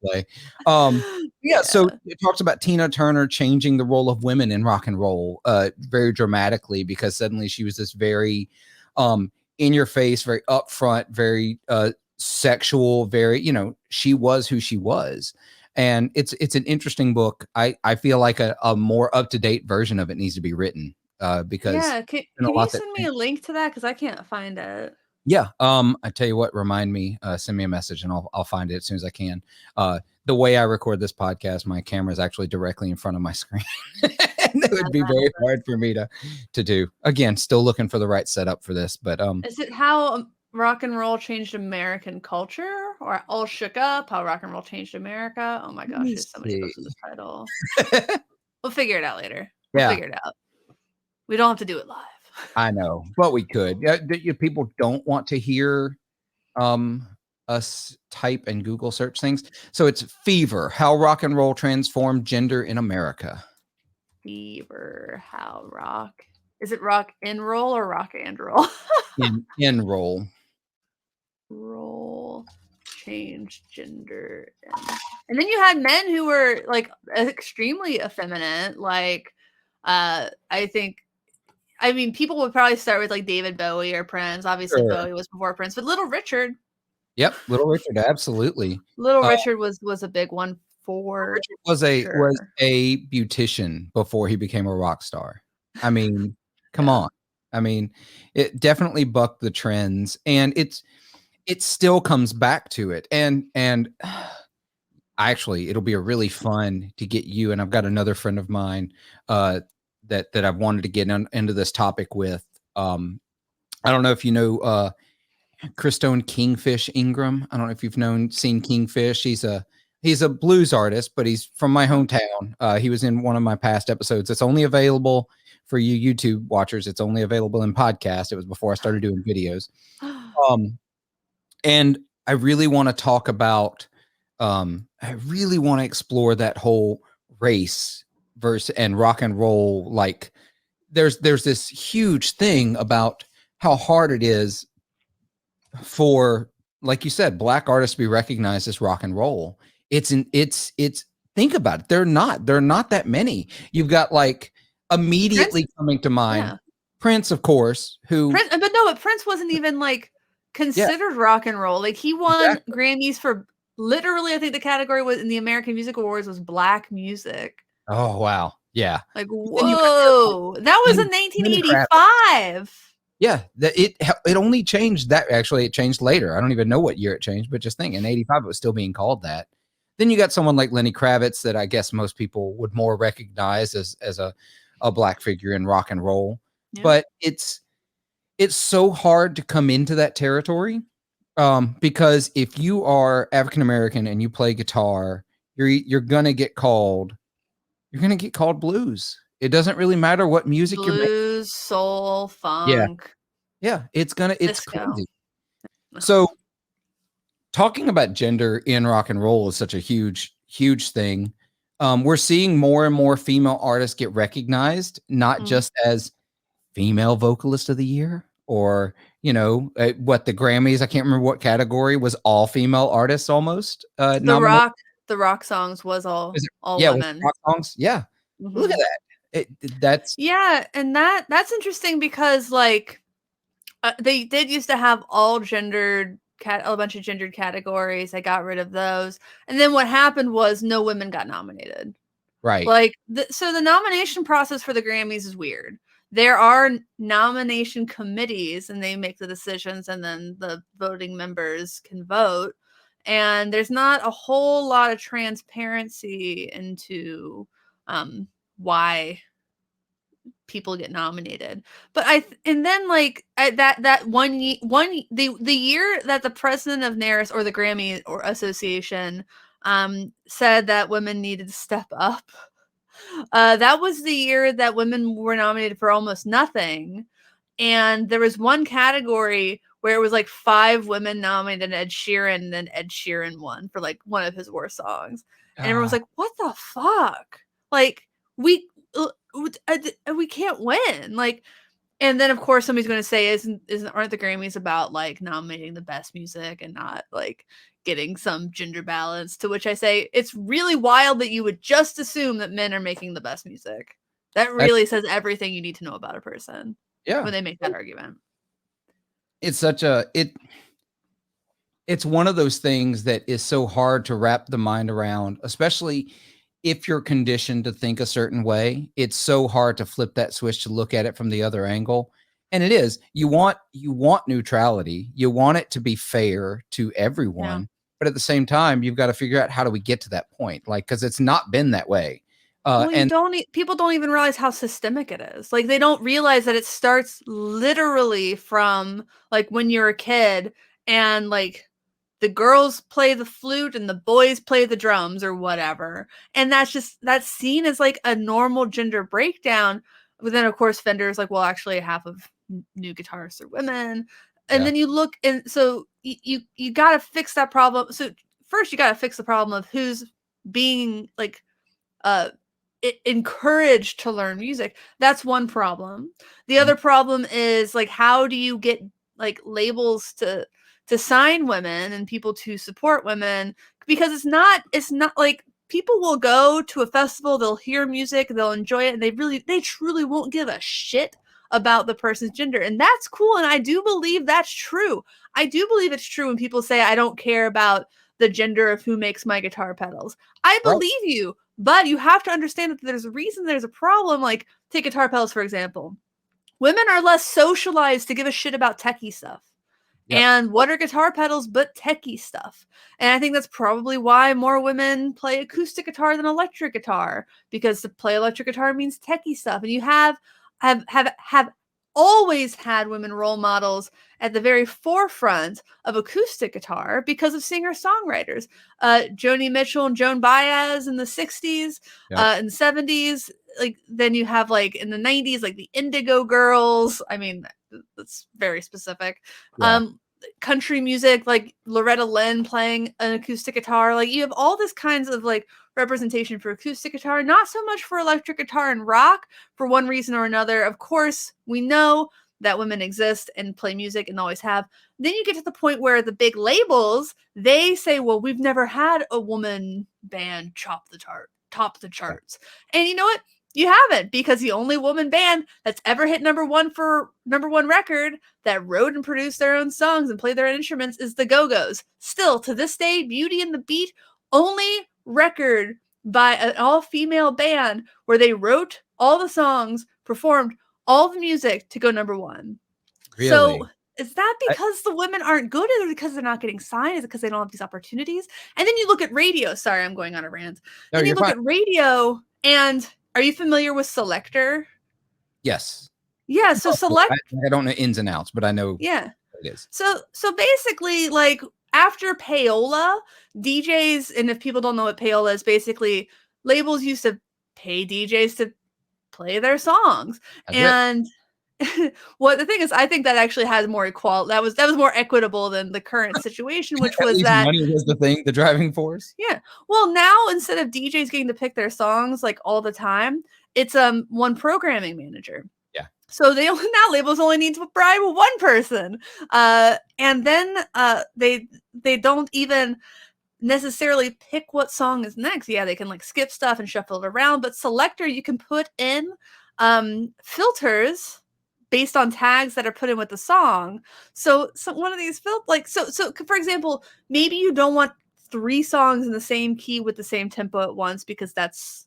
play. So it talks about Tina Turner changing the role of women in rock and roll very dramatically, because suddenly she was this very in your face, very upfront, very sexual, very, she was who she was. And it's an interesting book. I feel like a more up-to-date version of it needs to be written because can you send me a link to that, because I can't find it. Yeah. I tell you what, remind me, send me a message and I'll find it as soon as I can. The way I record this podcast, my camera is actually directly in front of my screen. And it would be very hard for me to do. Again, still looking for the right setup for this, but is it How Rock and Roll Changed American Culture, or All Shook Up, How Rock and Roll Changed America. Oh my Let gosh, me there's so many see. books with this title. We'll figure it out later. We'll Yeah, figure it out. We don't have to do it live. I know, but we could. People don't want to hear us type and Google search things. So it's Fever, How Rock and Roll Transformed Gender in America. Fever, How Rock. Is it Rock and Roll or Rock and Roll? in roll. Roll change gender. And then you had men who were like extremely effeminate. Like I mean, people would probably start with like David Bowie or Prince. Obviously, Sure. Bowie was before Prince, but Little Richard. Yep, Little Richard, absolutely. Little Richard was a big one for Richard was sure. a beautician before he became a rock star. I mean, come on. I mean, it definitely bucked the trends, and it still comes back to it. And actually, it'll be a really fun to get you. And I've got another friend of mine that I've wanted to get into this topic with. I don't know if you know Christone Kingfish Ingram. I don't know if you've seen Kingfish. He's a blues artist, but he's from my hometown. He was in one of my past episodes. It's only available for you YouTube watchers. It's only available in podcast. It was before I started doing videos. And I really want to talk about, I really want to explore that whole race versus and rock and roll. Like there's this huge thing about how hard it is for, like you said, Black artists to be recognized as rock and roll. It's think about it. They're not that many. You've got like immediately coming to mind Prince, of course, but Prince wasn't even like considered rock and roll. Like he won Grammys for literally, I think the category was in the American Music Awards was Black music. Oh wow. Yeah. Like, whoa. That was in 1985. Yeah, it only changed that. Actually, it changed later. I don't even know what year it changed, but just think in 85 it was still being called that. Then you got someone like Lenny Kravitz that I guess most people would more recognize as a Black figure in rock and roll. Yeah. But it's so hard to come into that territory because if you are African American and you play guitar, you're gonna get called blues. It doesn't really matter what music you're making. Blues, soul, funk. Yeah, it's crazy. So talking about gender in rock and roll is such a huge thing. We're seeing more and more female artists get recognized, not just as female vocalist of the year or, what the Grammys, I can't remember what category was all female artists almost. The rock songs was all women. Rock songs. Yeah. Look at that. And that's interesting because like they did used to have a bunch of gendered categories. I got rid of those, and then what happened was no women got nominated. Right. Like so the nomination process for the Grammys is weird. There are nomination committees, and they make the decisions, and then the voting members can vote. And there's not a whole lot of transparency into why people get nominated. But the year that the president of NARAS or the Grammy or Association said that women needed to step up, that was the year that women were nominated for almost nothing. And there was one category where it was like 5 women nominated Ed Sheeran, and then Ed Sheeran won for like one of his worst songs. And everyone was like, what the fuck? Like, we can't win. Like, and then of course somebody's going to say, aren't the Grammys about like nominating the best music and not like getting some gender balance? To which I say, it's really wild that you would just assume that men are making the best music. That really says everything you need to know about a person. Yeah. When they make that argument. It's it's one of those things that is so hard to wrap the mind around, especially if you're conditioned to think a certain way. It's so hard to flip that switch to look at it from the other angle. And it is, you want neutrality. You want it to be fair to everyone. Yeah. But at the same time, you've got to figure out how do we get to that point? Like, because it's not been that way. People don't even realize how systemic it is. Like, they don't realize that it starts literally from like when you're a kid, and like the girls play the flute and the boys play the drums or whatever. And that's seen as like a normal gender breakdown. But then of course Fender's like, well, actually half of new guitarists are women. And then you look, and so you got to fix that problem. So first you got to fix the problem of who's being like encouraged to learn music. That's one problem. The other problem is like, how do you get like labels to sign women and people to support women? Because it's not like, people will go to a festival, they'll hear music, they'll enjoy it, and they truly won't give a shit about the person's gender. And that's cool. And I do believe that's true. I do believe it's true when people say, I don't care about the gender of who makes my guitar pedals. I believe you, but you have to understand that there's a reason there's a problem. Like, take guitar pedals, for example. Women are less socialized to give a shit about techie stuff. Yep. And what are guitar pedals but techie stuff? And I think that's probably why more women play acoustic guitar than electric guitar, because to play electric guitar means techie stuff. And you have always had women role models at the very forefront of acoustic guitar because of singer-songwriters. Joni Mitchell and Joan Baez in the 60s, and 70s. Like, then you have like in the 90s, like the Indigo Girls. I mean, that's very specific. Country music, like Loretta Lynn playing an acoustic guitar. Like, you have all this kinds of like representation for acoustic guitar, not so much for electric guitar and rock, for one reason or another. Of course, we know that women exist and play music and always have. Then you get to the point where the big labels, they say, well, we've never had a woman band top the charts. And you know what? You haven't, because the only woman band that's ever hit number one record that wrote and produced their own songs and played their own instruments is the Go-Go's. Still, to this day, Beauty and the Beat, only record by an all-female band where they wrote all the songs, performed all the music to go number one. Really? So is that because the women aren't good, or because they're not getting signed? Is it because they don't have these opportunities? And then you look at radio. Sorry, I'm going on a rant. Then you look at radio, and are you familiar with Selector? Yes. Yeah, so Selector. I don't know ins and outs, but I know what it is. So basically, like, after payola, DJs, and if people don't know what payola is, basically labels used to pay DJs to play their songs. And what the thing is, I think that actually has more equality. That was more equitable than the current situation, which was that money was the driving force. Yeah. Well, now instead of DJs getting to pick their songs like all the time, it's one programming manager. Yeah. So now labels only need to bribe one person, and then they don't even necessarily pick what song is next. Yeah, they can like skip stuff and shuffle it around, but Selector, you can put in filters based on tags that are put in with the song. So one of these so for example, maybe you don't want 3 songs in the same key with the same tempo at once, because that's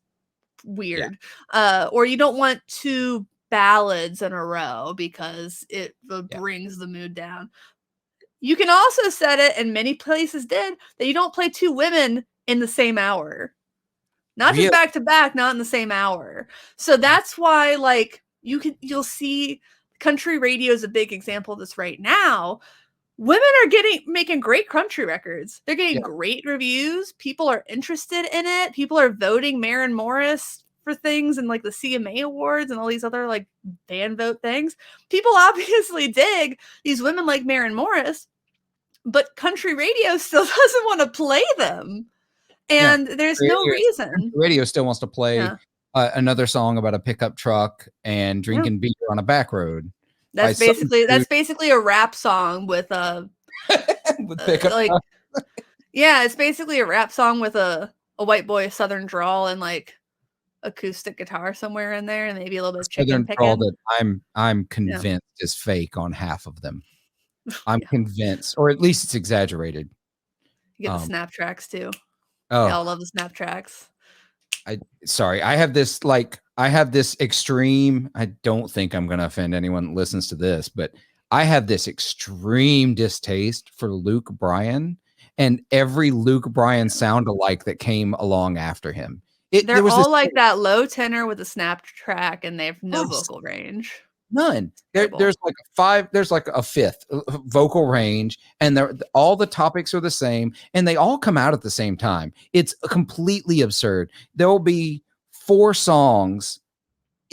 weird. Or you don't want 2 ballads in a row because it brings the mood down. You can also set it, and many places did, that you don't play 2 women in the same hour. Not just back to back, not in the same hour. So that's why, like, you'll see country radio is a big example of this right now. Women are making great country records. They're getting great reviews. People are interested in it. People are voting Maren Morris for things and like the CMA Awards and all these other like fan vote things. People obviously dig these women like Maren Morris, but country radio still doesn't want to play them. And there's no reason. Radio still wants to play another song about a pickup truck and drinking beer on a back road. That's basically a rap song with a with pickup like it's basically a rap song with a white boy Southern drawl and like acoustic guitar somewhere in there, and maybe a little bit of chicken picking. That I'm convinced is fake on half of them. I'm convinced, or at least it's exaggerated. You get the snap tracks too. Oh, I love the snap tracks. I have this extreme, I don't think I'm going to offend anyone that listens to this, but I have this extreme distaste for Luke Bryan and every Luke Bryan sound alike that came along after him. They're all like that low tenor with a snap track, and they have no vocal range. None. Terrible. There's like a fifth vocal range, and all the topics are the same, and they all come out at the same time. It's completely absurd. There will be 4 songs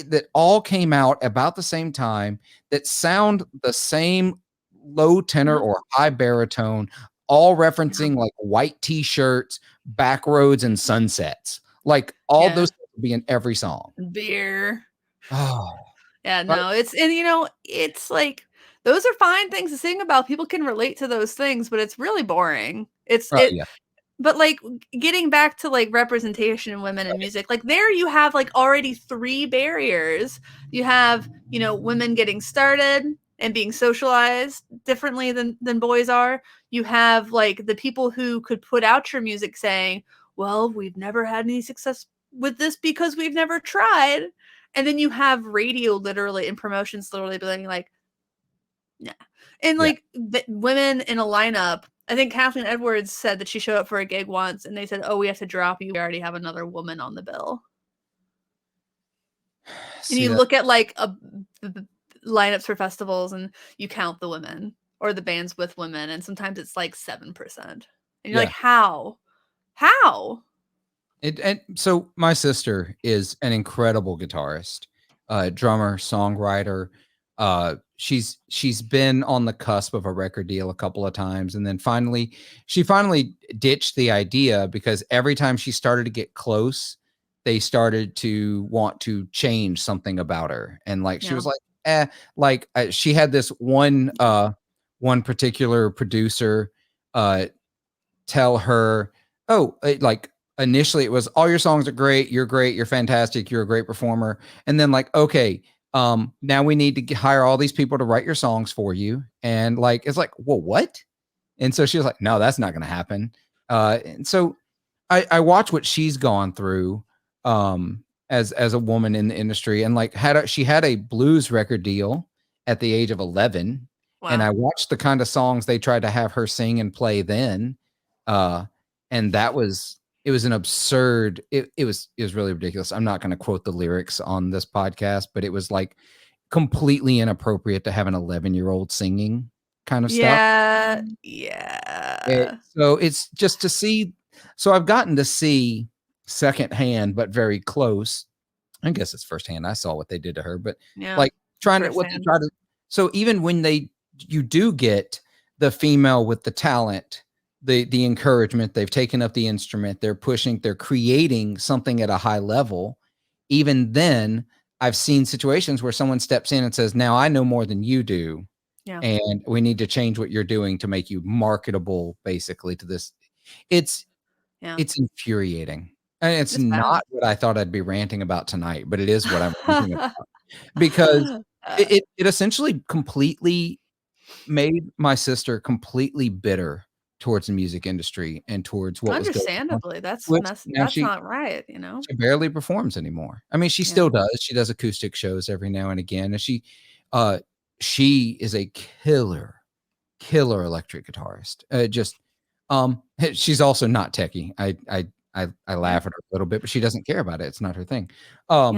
that all came out about the same time that sound the same low tenor or high baritone, all referencing like white t-shirts, back roads, and sunsets. Like all those will be in every song. Beer. Oh. Yeah, no, it's like those are fine things to sing about. People can relate to those things, but it's really boring. But like getting back to like representation in women in music, like there you have like already 3 barriers. You have, women getting started and being socialized differently than boys are. You have like the people who could put out your music saying, well, we've never had any success with this because we've never tried. And then you have radio literally and promotions literally being like, yeah. And like women in a lineup, I think Kathleen Edwards said that she showed up for a gig once and they said, oh, we have to drop you. We already have another woman on the bill. And you look at like the lineups for festivals and you count the women or the bands with women. And sometimes it's like 7%. And you're like, how? And so my sister is an incredible guitarist, drummer, songwriter. She's been on the cusp of a record deal a couple of times, and then she finally ditched the idea because every time she started to get close, they started to want to change something about her, and like she was like, she had this one particular producer tell her, oh, like initially it was all your songs are great, you're fantastic, you're a great performer, and then like, okay, now we need to hire all these people to write your songs for you, and like it's like, well, what? And so she was like, no, that's not going to happen. And so I watch what she's gone through as a woman in the industry, and like she had a blues record deal at the age of 11. Wow. And I watched the kind of songs they tried to have her sing and play then. And it was an absurd, it was really ridiculous. I'm not going to quote the lyrics on this podcast, but it was like completely inappropriate to have an 11-year-old singing kind of stuff. Yeah. So it's just to see. So I've gotten to see secondhand, but very close. I guess it's firsthand. I saw what they did to her, but like so even when you do get the female with the talent, the encouragement, they've taken up the instrument, they're creating something at a high level. Even then, I've seen situations where someone steps in and says, now I know more than you do. Yeah. And we need to change what you're doing to make you marketable, basically, to this. It's infuriating. And it's not what I thought I'd be ranting about tonight, but it is what I'm ranting about. Because it essentially completely made my sister completely bitter towards the music industry and towards what was going on. Understandably, that's not right, She barely performs anymore. I mean, she still does. She does acoustic shows every now and again, and she is a killer electric guitarist. She's also not techie. I laugh at her a little bit, but she doesn't care about it. It's not her thing. I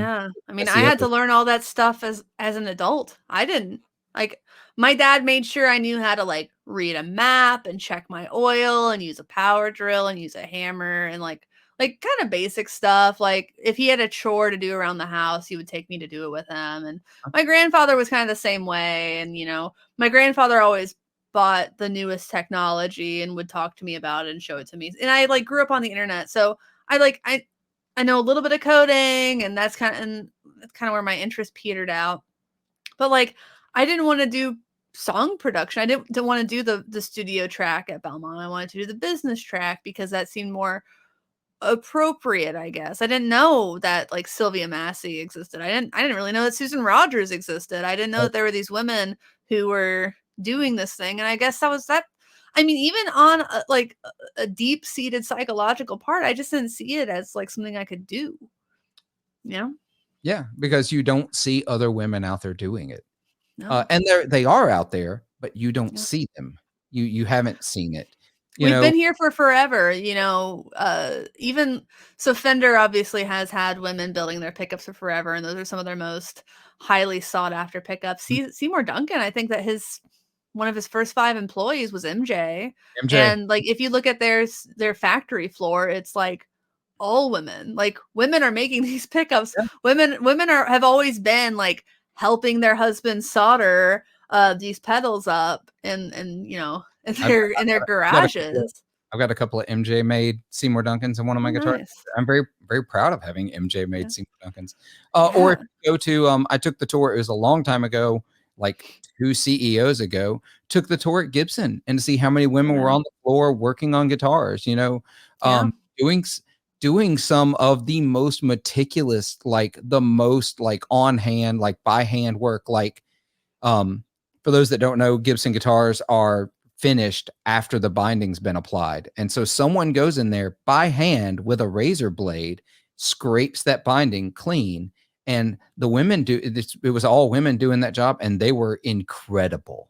mean, I had to learn all that stuff as an adult. I didn't. Like, my dad made sure I knew how to like read a map and check my oil and use a power drill and use a hammer and like kind of basic stuff. Like if he had a chore to do around the house, he would take me to do it with him. And my grandfather was kind of the same way. And, my grandfather always bought the newest technology and would talk to me about it and show it to me. And I like grew up on the internet. So I know a little bit of coding, and that's kind of where my interest petered out. But like, I didn't want to do song production. I didn't want to do the studio track at Belmont. I wanted to do the business track because that seemed more appropriate, I guess. I didn't know that like Sylvia Massey existed. I didn't really know that Susan Rogers existed. I didn't know that there were these women who were doing this thing. And I guess that was that. I mean, even on a deep-seated psychological part, I just didn't see it as like something I could do. Yeah, because you don't see other women out there doing it. No. And they are out there, but you don't see them. You haven't seen it. You We've know, been here for forever, even so Fender obviously has had women building their pickups for forever, and those are some of their most highly sought after pickups. Seymour Duncan, I think that one of his first 5 employees was MJ. MJ. And like if you look at their factory floor, it's like all women. Like women are making these pickups. Yeah, Women have always been like helping their husbands solder these pedals up and in I've, their I've got a couple. garages. I've got a couple of MJ made Seymour Duncans in one of Oh, my guitars. nice. I'm very, very proud of having MJ Yeah. made Seymour Duncans. Or Yeah. if you go to, I took the tour. It was a long time ago, like 2 CEOs ago. Took the tour at Gibson and to see how many women were Yeah. on the floor working on guitars. Yeah. Doing doing some of the most meticulous, like the most like on hand, like by hand work, like um, for those that don't know, Gibson guitars are finished after the binding's been applied. And so someone goes in there by hand with a razor blade, scrapes that binding clean. And the women it was all women doing that job, and they were incredible.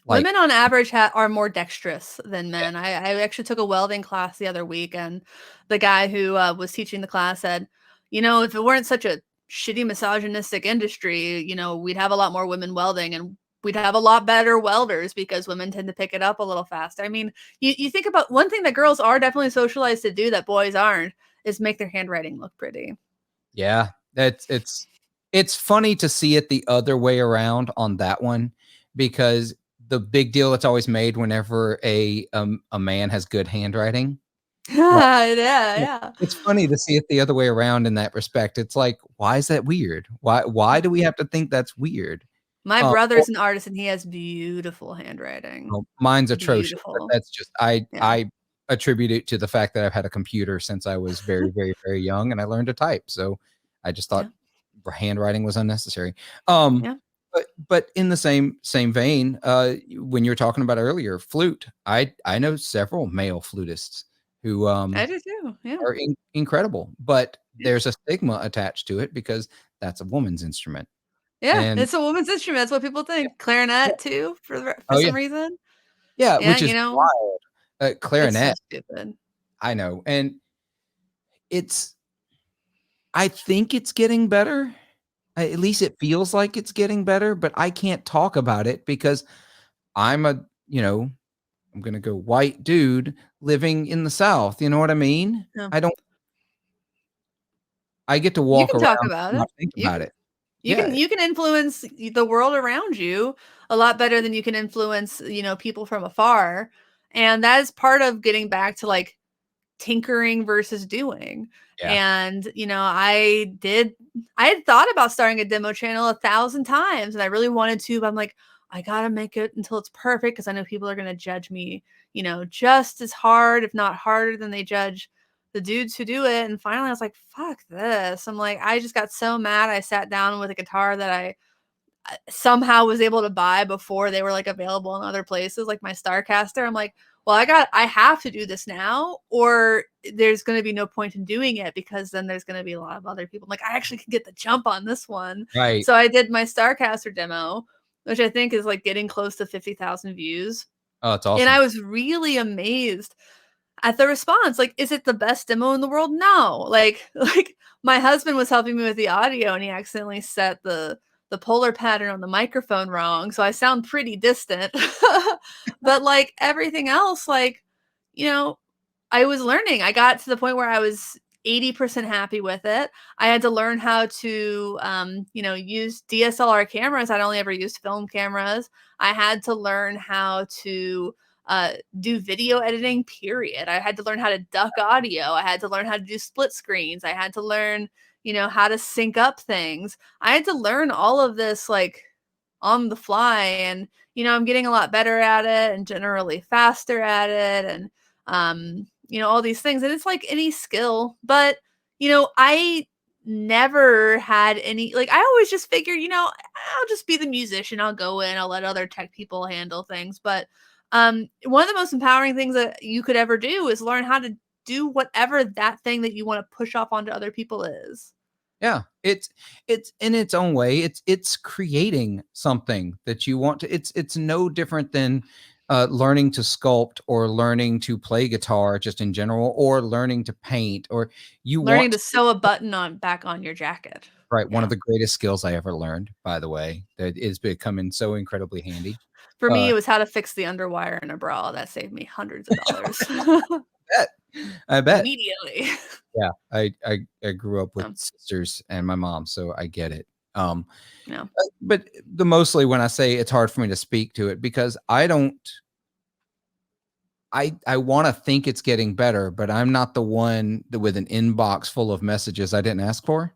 Like, Women on average are more dexterous than men. I actually took a welding class the other week, and the guy who was teaching the class said, if it weren't such a shitty misogynistic industry, we'd have a lot more women welding, and we'd have a lot better welders because women tend to pick it up a little faster. I mean, you think about one thing that girls are definitely socialized to do that boys aren't is make their handwriting look pretty. yeah, it's funny to see it the other way around on that one, because the big deal that's always made whenever a man has good handwriting. Like, Yeah, yeah, yeah. it's funny to see it the other way around in that respect. It's like, why is that weird? Why do we have to think that's weird? My Well, brother's an artist and he has beautiful handwriting. well, mine's atrocious, but Beautiful. that's just Yeah. I attribute it to the fact that I've had a computer since I was very, very, very young, and I learned to type. So I just thought Yeah. handwriting was unnecessary. Um, Yeah. but in the same vein, when you were talking about earlier, flute, I know several male flutists who I do too. Yeah. are incredible, but Yeah. there's a stigma attached to it because that's a woman's instrument. Yeah. And It's a woman's instrument. That's what people yeah, think. yeah. Clarinet too, for Oh yeah, some reason. yeah, Yeah, which is wild. it's so Clarinet, stupid. I know, and it's I think it's getting better. At least it feels like it's getting better, but I can't talk about it because I'm a, I'm gonna go white dude living in the South. You know what I mean? Yeah. I don't. I get to You walk can around talk and about it. not think You about can it. Yeah, you can influence the world around you a lot better than you can influence, people from afar. And that is part of getting back to like tinkering versus doing. yeah, And, I had thought about starting a demo channel 1,000 times and I really wanted to, but I'm like, I gotta make it until it's perfect because I know people are gonna judge me, just as hard, if not harder than they judge the dudes who do it. And finally I was like, fuck this. I'm like, I just got so mad. I sat down with a guitar that I somehow was able to buy before they were like available in other places, like my Starcaster. I'm like, well, I have to do this now, or there's going to be no point in doing it because then there's going to be a lot of other people. I'm like, I actually can get the jump on this one. right. So I did my Starcaster demo, which I think is like getting close to 50,000 views. Oh, it's And awesome. I was really amazed at the response. Like, is it the best demo in the world? No. Like my husband was helping me with the audio and he accidentally set the polar pattern on the microphone wrong. So I sound pretty distant. But like everything else, like, you know, I was learning. I got to the point where I was 80% happy with it. I had to learn how to, use DSLR cameras. I'd only ever used film cameras. I had to learn how to do video editing, period. I had to learn how to duck audio. I had to learn how to do split screens. I had to learn, how to sync up things. I had to learn all of this like on the fly. And, I'm getting a lot better at it and generally faster at it. And, all these things. And it's like any skill, but, I never had any, like, I always just figured, I'll just be the musician. I'll go in, I'll let other tech people handle things. But one of the most empowering things that you could ever do is learn how to do whatever that thing that you want to push off onto other people is. Yeah, it's in its own way. It's creating something that you want to. It's no different than learning to sculpt or learning to play guitar just in general, or learning to paint, or you Learning want to sew a button back on your jacket. right. One Yeah. of the greatest skills I ever learned, by the way, that is becoming so incredibly handy. For me, it was how to fix the underwire in a bra. That saved me hundreds of dollars. I bet. Immediately. Yeah, I grew up with Yeah. sisters and my mom, so I get it. Yeah. But the mostly when I say it's hard for me to speak to it because I don't. I want to think it's getting better, but I'm not the one that with an inbox full of messages I didn't ask for.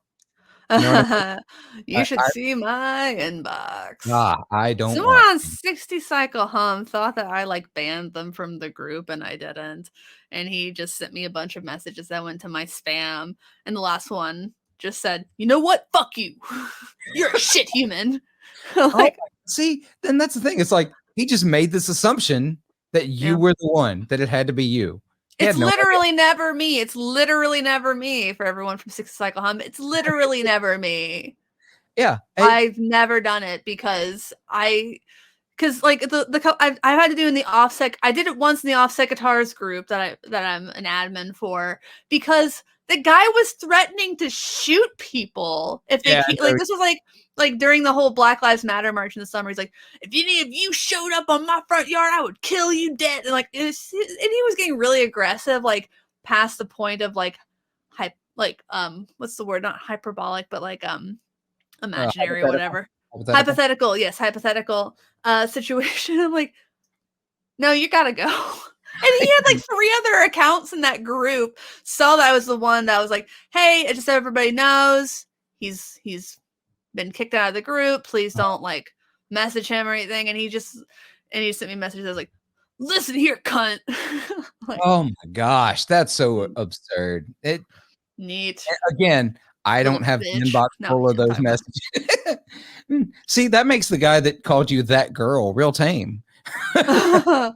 You know what I mean? You should see my inbox. I don't Someone want on 60 Cycle Hum thought that I like banned them from the group and I didn't. And he just sent me a bunch of messages that went to my spam. And the last one just said, "You know what? Fuck you. You're a shit human." Like, see, then that's the thing. It's like he just made this assumption that you were the one, that it had to be you. it's literally never me. It's literally never me for everyone from 60 Cycle Hum. It's literally never me. Yeah. I've never done it because like I've had to do in the offset. I did it once in the offset guitars group that I'm an admin for because the guy was threatening to shoot people if they like this was like during the whole Black Lives Matter march in the summer. He's like, if any of you showed up on my front yard, I would kill you dead. And like, and he was getting really aggressive, like past the point of like what's the word? Not hyperbolic, but like imaginary or whatever. Hypothetical, yes, hypothetical situation. I'm like, no, you gotta go. And he had like 3 other accounts in that group. Saw that I was the one that was like, hey, just so everybody knows, he's been kicked out of the group. Please don't like message him or anything. And he sent me messages. I was like, listen here, cunt. Like, oh my gosh, that's so absurd. Neat. Again, I don't have an inbox full of those messages. See, that makes the guy that called you that girl real tame. I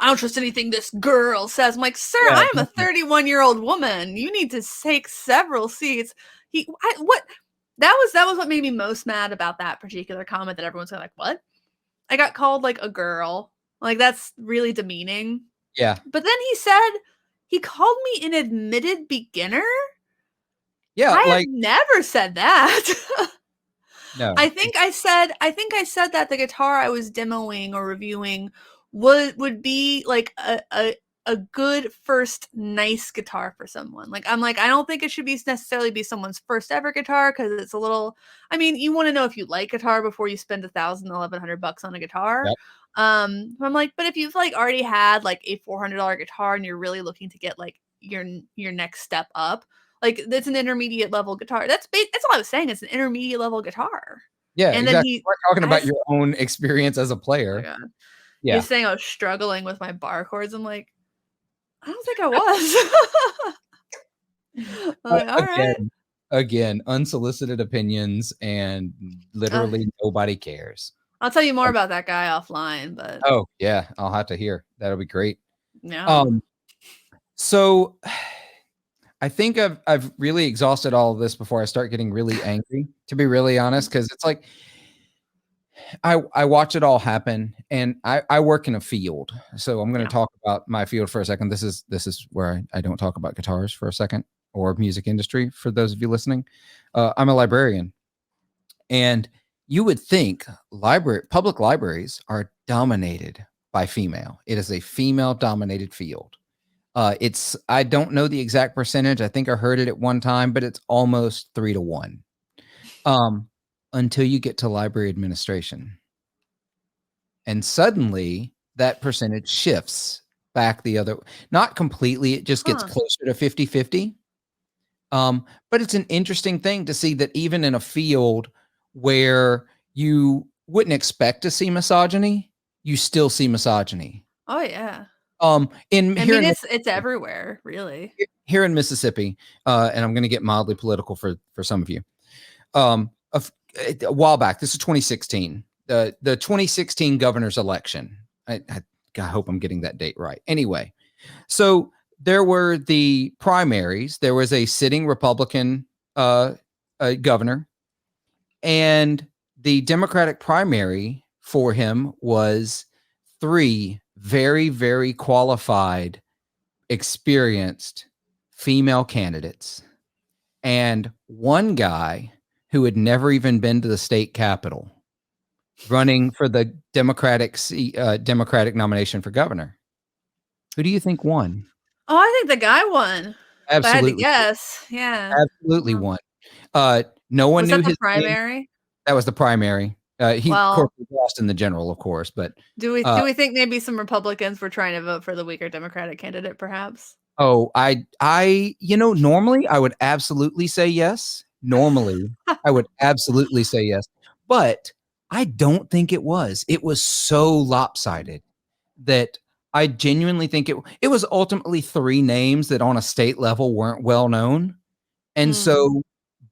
don't trust anything this girl says. I'm like, sir, I'm a 31-year-old woman. You need to take several seats. That was what made me most mad about that particular comment that everyone's like, what? I got called like a girl. Like, that's really demeaning. Yeah. But then he said he called me an admitted beginner. Yeah, I have never said that. No. I think I said that the guitar I was demoing or reviewing would be like a good first nice guitar for someone. Like, I'm like, I don't think it should necessarily be someone's first ever guitar because it's a little, I mean, you want to know if you like guitar before you spend $1,100 on a guitar. Yep. I'm like, but if you've like already had like a $400 guitar and you're really looking to get like your next step up, like it's an intermediate level guitar. That's all I was saying. It's an intermediate level guitar. Yeah, and exactly. Then we're talking about your own experience as a player. Oh yeah. He's saying I was struggling with my bar chords. I'm like, I don't think I was. Like, all right. Again, unsolicited opinions, and literally nobody cares. I'll tell you more about that guy offline, but oh yeah, I'll have to hear. That'll be great. Yeah. So I think I've really exhausted all of this before I start getting really angry, to be really honest, because it's like I watch it all happen, and I work in a field, so I'm going to talk about my field for a second. This is where I don't talk about guitars for a second, or music industry for those of you listening. I'm a librarian, and you would think public libraries are dominated by female. It is a female-dominated field. I don't know the exact percentage. I think I heard it at one time, but it's almost 3-1. Until you get to library administration. And suddenly that percentage shifts back the other, not completely, it just gets closer to 50-50. But it's an interesting thing to see that even in a field where you wouldn't expect to see misogyny, you still see misogyny. Oh yeah. It's everywhere, really. Here in Mississippi, and I'm going to get mildly political for some of you. A while back, this is 2016, the 2016 governor's election. I hope I'm getting that date right. Anyway, so there were the primaries. There was a sitting Republican governor, and the Democratic primary for him was 3 very, very qualified, experienced female candidates and one guy who had never even been to the state capitol running for the Democratic nomination for governor. Who do you think won? Oh, I think the guy won. If I had to Absolutely. guess. Yeah. Absolutely won. No one Was knew that the his name. primary? That was the primary. He, of course, Well, lost in the general, of course, but do we think maybe some Republicans were trying to vote for the weaker Democratic candidate, perhaps? normally I would absolutely say yes. Normally, I would absolutely say yes, but I don't think it was. It was so lopsided that I genuinely think it was ultimately 3 names that on a state level weren't well known. And so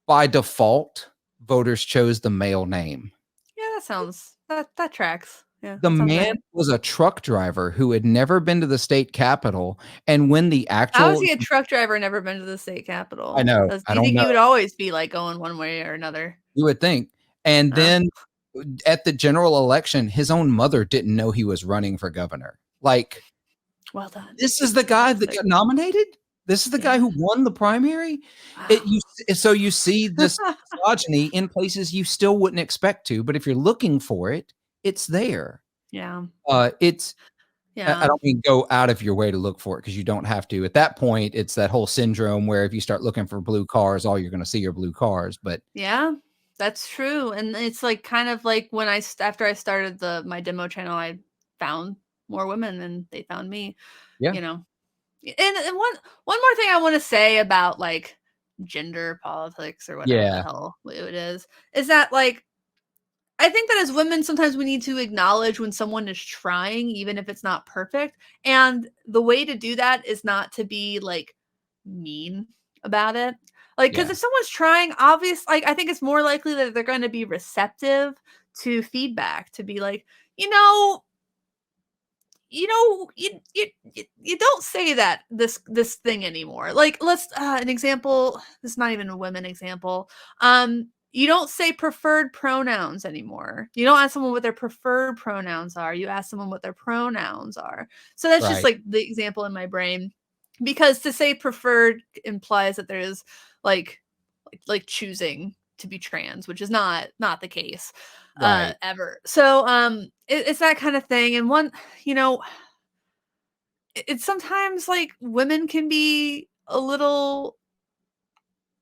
by default, voters chose the male name. Yeah, that sounds that tracks. Yeah, The that sounds man right. was a truck driver who had never been to the state capitol, and when the How is actual he a truck driver never been to the state I capitol? know, Do I you don't think know, he would always be like going one way or another? you would think. And Oh, then at the general election, his own mother didn't know he was running for governor. Like, well done. this is the guy that got nominated? This is the guy Yeah. who won the primary? Wow. So you see this misogyny in places you still wouldn't expect to, but if you're looking for it, it's there. Yeah. It's I Yeah. don't mean go out of your way to look for it because you don't have to. At that point, it's that whole syndrome where if you start looking for blue cars, all you're going to see are blue cars. But Yeah. That's true. And it's like kind of like when after I started my demo channel, I found more women and they found me, yeah, you know. And one more thing I want to say about like gender politics or whatever the yeah, hell it is that like I think that as women, sometimes we need to acknowledge when someone is trying, even if it's not perfect. And the way to do that is not to be like mean about it. Like, because yeah, if someone's trying, obvious, like, I think it's more likely that they're going to be receptive to feedback, to be like, you know, you don't say that this thing anymore. Like, let's an example. This is not even a women example. You don't say preferred pronouns anymore. You don't ask someone what their preferred pronouns are. You ask someone what their pronouns are. So that's just right, like the example in my brain, because to say preferred implies that there is like choosing to be trans, which is not the case right. ever. So it's that kind of thing. And one, you know, it's sometimes like women can be a little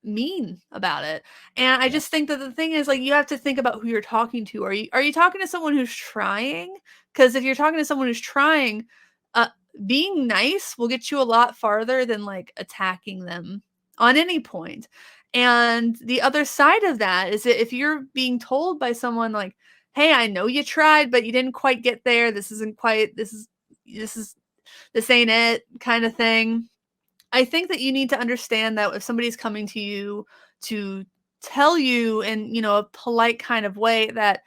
mean about it. And I Yeah, just think that the thing is like you have to think about who you're talking to. Are you talking to someone who's trying? Because if you're talking to someone who's trying, uh being nice will get you a lot farther than like attacking them on any point. And the other side of that is that if you're being told by someone like, hey, I know you tried, but you didn't quite get there. This ain't it kind of thing. I think that you need to understand that if somebody's coming to you to tell you in, a polite kind of way that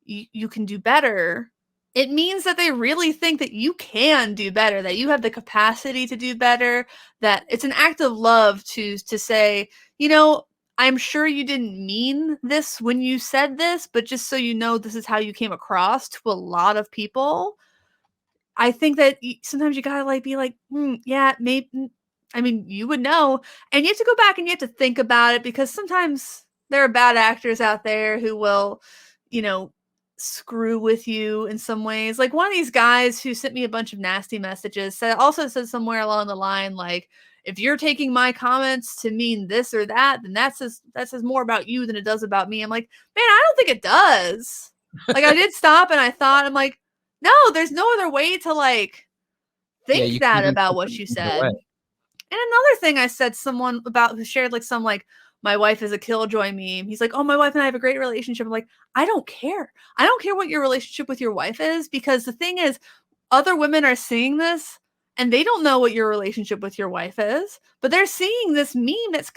you can do better, it means that they really think that you can do better, that you have the capacity to do better, that it's an act of love to say, I'm sure you didn't mean this when you said this, but just so you know, this is how you came across to a lot of people. I think that sometimes you gotta like be like, yeah, maybe. I mean, you would know, and you have to go back and you have to think about it because sometimes there are bad actors out there who will, you know, screw with you in some ways. Like one of these guys who sent me a bunch of nasty messages said somewhere along the line like, if you're taking my comments to mean this or that, then that says more about you than it does about me. I'm like, man, I don't think it does. Like I did stop and I thought, I'm like, no, there's no other way to like yeah. think You can that about interpret what it you either said. way. And another thing I said someone about who shared like some like my wife is a killjoy meme. He's like, "Oh, my wife and I have a great relationship." I'm like, "I don't care. I don't care what your relationship with your wife is because the thing is other women are seeing this and they don't know what your relationship with your wife is, but they're seeing this meme that's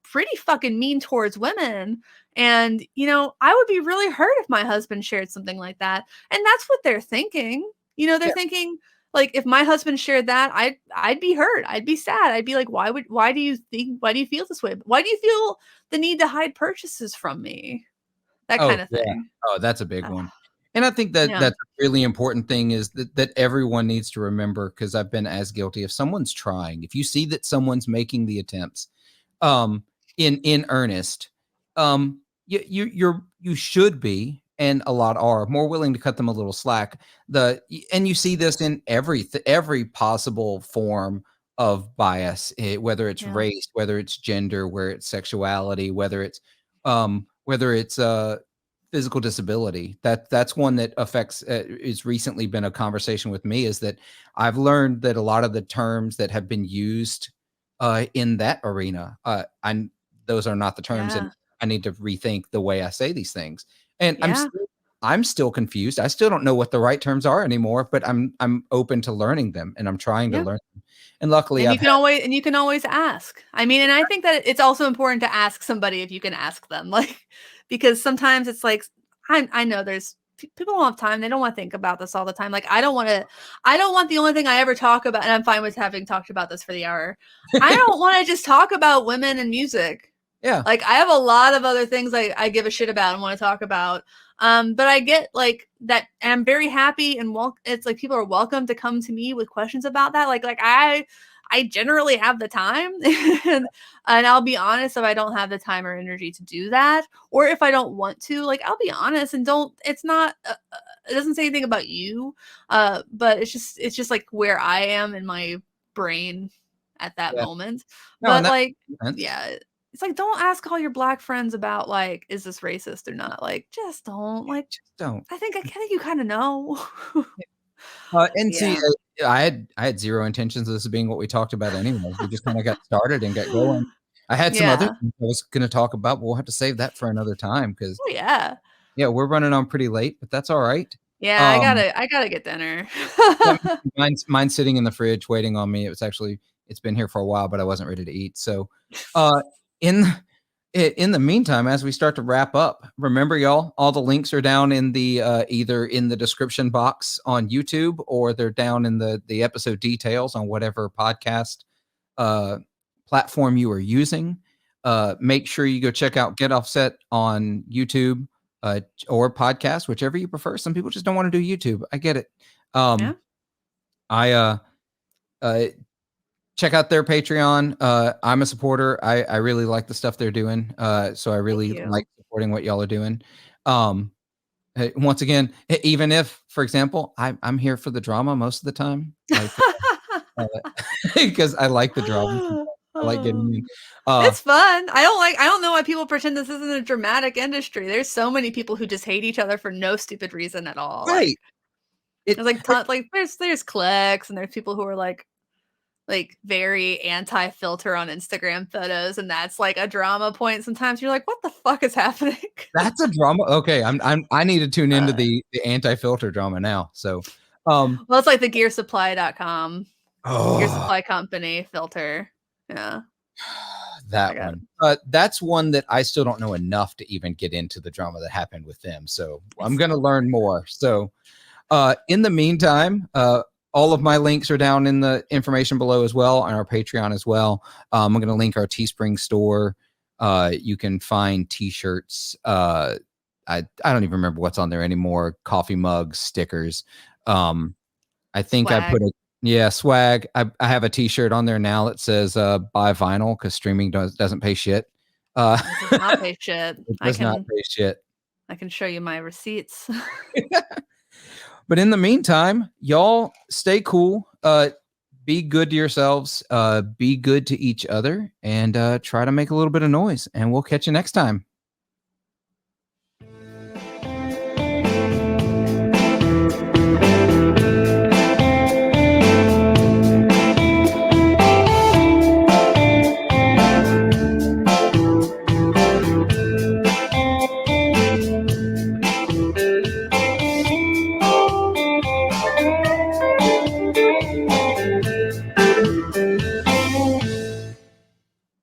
pretty fucking mean towards women. And, I would be really hurt if my husband shared something like that. And that's what they're thinking. They're Yeah. thinking like if my husband shared that, I'd be hurt. I'd be sad. I'd be like, why do you feel this way? Why do you feel the need to hide purchases from me? That Oh, kind of yeah. thing. Oh, that's a big Uh, one. And I think that Yeah. that's a really important thing is that everyone needs to remember, because I've been as guilty. If someone's trying, if you see that someone's making the attempts, in earnest, you should be, and a lot are more willing to cut them a little slack. And you see this in every possible form of bias, whether it's Yeah. race, whether it's gender, where it's sexuality, whether it's physical disability. That's one that affects, it's recently been a conversation with me, is that I've learned that a lot of the terms that have been used in that arena, those are not the terms, and Yeah. I need to rethink the way I say these things. And Yeah. I'm still confused. I still don't know what the right terms are anymore, but I'm open to learning them, and I'm trying to Yeah. learn them. And luckily And I've you can always ask. I mean, and I think that it's also important to ask somebody if you can ask them, like, because sometimes it's like, I know there's people don't have time. They don't want to think about this all the time. Like, I don't want the only thing I ever talk about, and I'm fine with having talked about this for the hour. I don't want to just talk about women and music. yeah. Like, I have a lot of other things I give a shit about and want to talk about. But I get like that, and I'm very happy, and it's like people are welcome to come to me with questions about that. Like I generally have the time, and I'll be honest if I don't have the time or energy to do that, or if I don't want to. Like, I'll be honest and don't. It's not. It doesn't say anything about you, but it's just like where I am in my brain at that Yeah. moment. No, and But that like, makes sense. yeah, it's like, don't ask all your black friends about like, is this racist or not? Like, just don't. Like, Just don't. I think you kind of know. And see, Yeah. I had zero intentions of this being what we talked about anyway. We just kind of got started and got going. I had some other Yeah. things I was going to talk about, but we'll have to save that for another time, because Oh yeah. yeah, we're running on pretty late, but that's all right. Yeah, Um, I gotta get dinner. yeah, mine's sitting in the fridge waiting on me. It's been here for a while, but I wasn't ready to eat. So, uh, in in the meantime, as we start to wrap up, remember, y'all, all the links are down in the either in the description box on YouTube, or they're down in the episode details on whatever podcast uh, platform you are using. Make sure you go check out Get Offset on YouTube, or podcast, whichever you prefer. Some people just don't want to do YouTube. I get it. Yeah. I check out their Patreon. I'm a supporter. I really like the stuff they're doing. So I really Thank you. like supporting what y'all are doing. Once again, even if, for example, I'm here for the drama most of the time, like, because I like the drama. I like getting in. It's fun. I don't know why people pretend this isn't a dramatic industry. There's so many people who just hate each other for no stupid reason at all. Right. Like, there's like there's clicks, and there's people who are like very anti-filter on Instagram photos, and that's like a drama point. Sometimes you're like, what the fuck is happening? That's a drama. Okay, I need to tune into the anti-filter drama now. So, well, it's like the gearsupply.com. Gear oh, Supply Company filter. Yeah. that one. That's one that I still don't know enough to even get into the drama that happened with them. So I'm going to learn more. So, in the meantime, all of my links are down in the information below as well, on our Patreon as well. I'm going to link our Teespring store. You can find t-shirts. I don't even remember what's on there anymore. Coffee mugs, stickers. I think Swag. I put swag. I have a t-shirt on there now that says buy vinyl, because streaming doesn't pay shit. It does not pay shit. It does not pay shit. I can show you my receipts. But in the meantime, y'all stay cool. Be good to yourselves. Be good to each other, and try to make a little bit of noise. And we'll catch you next time.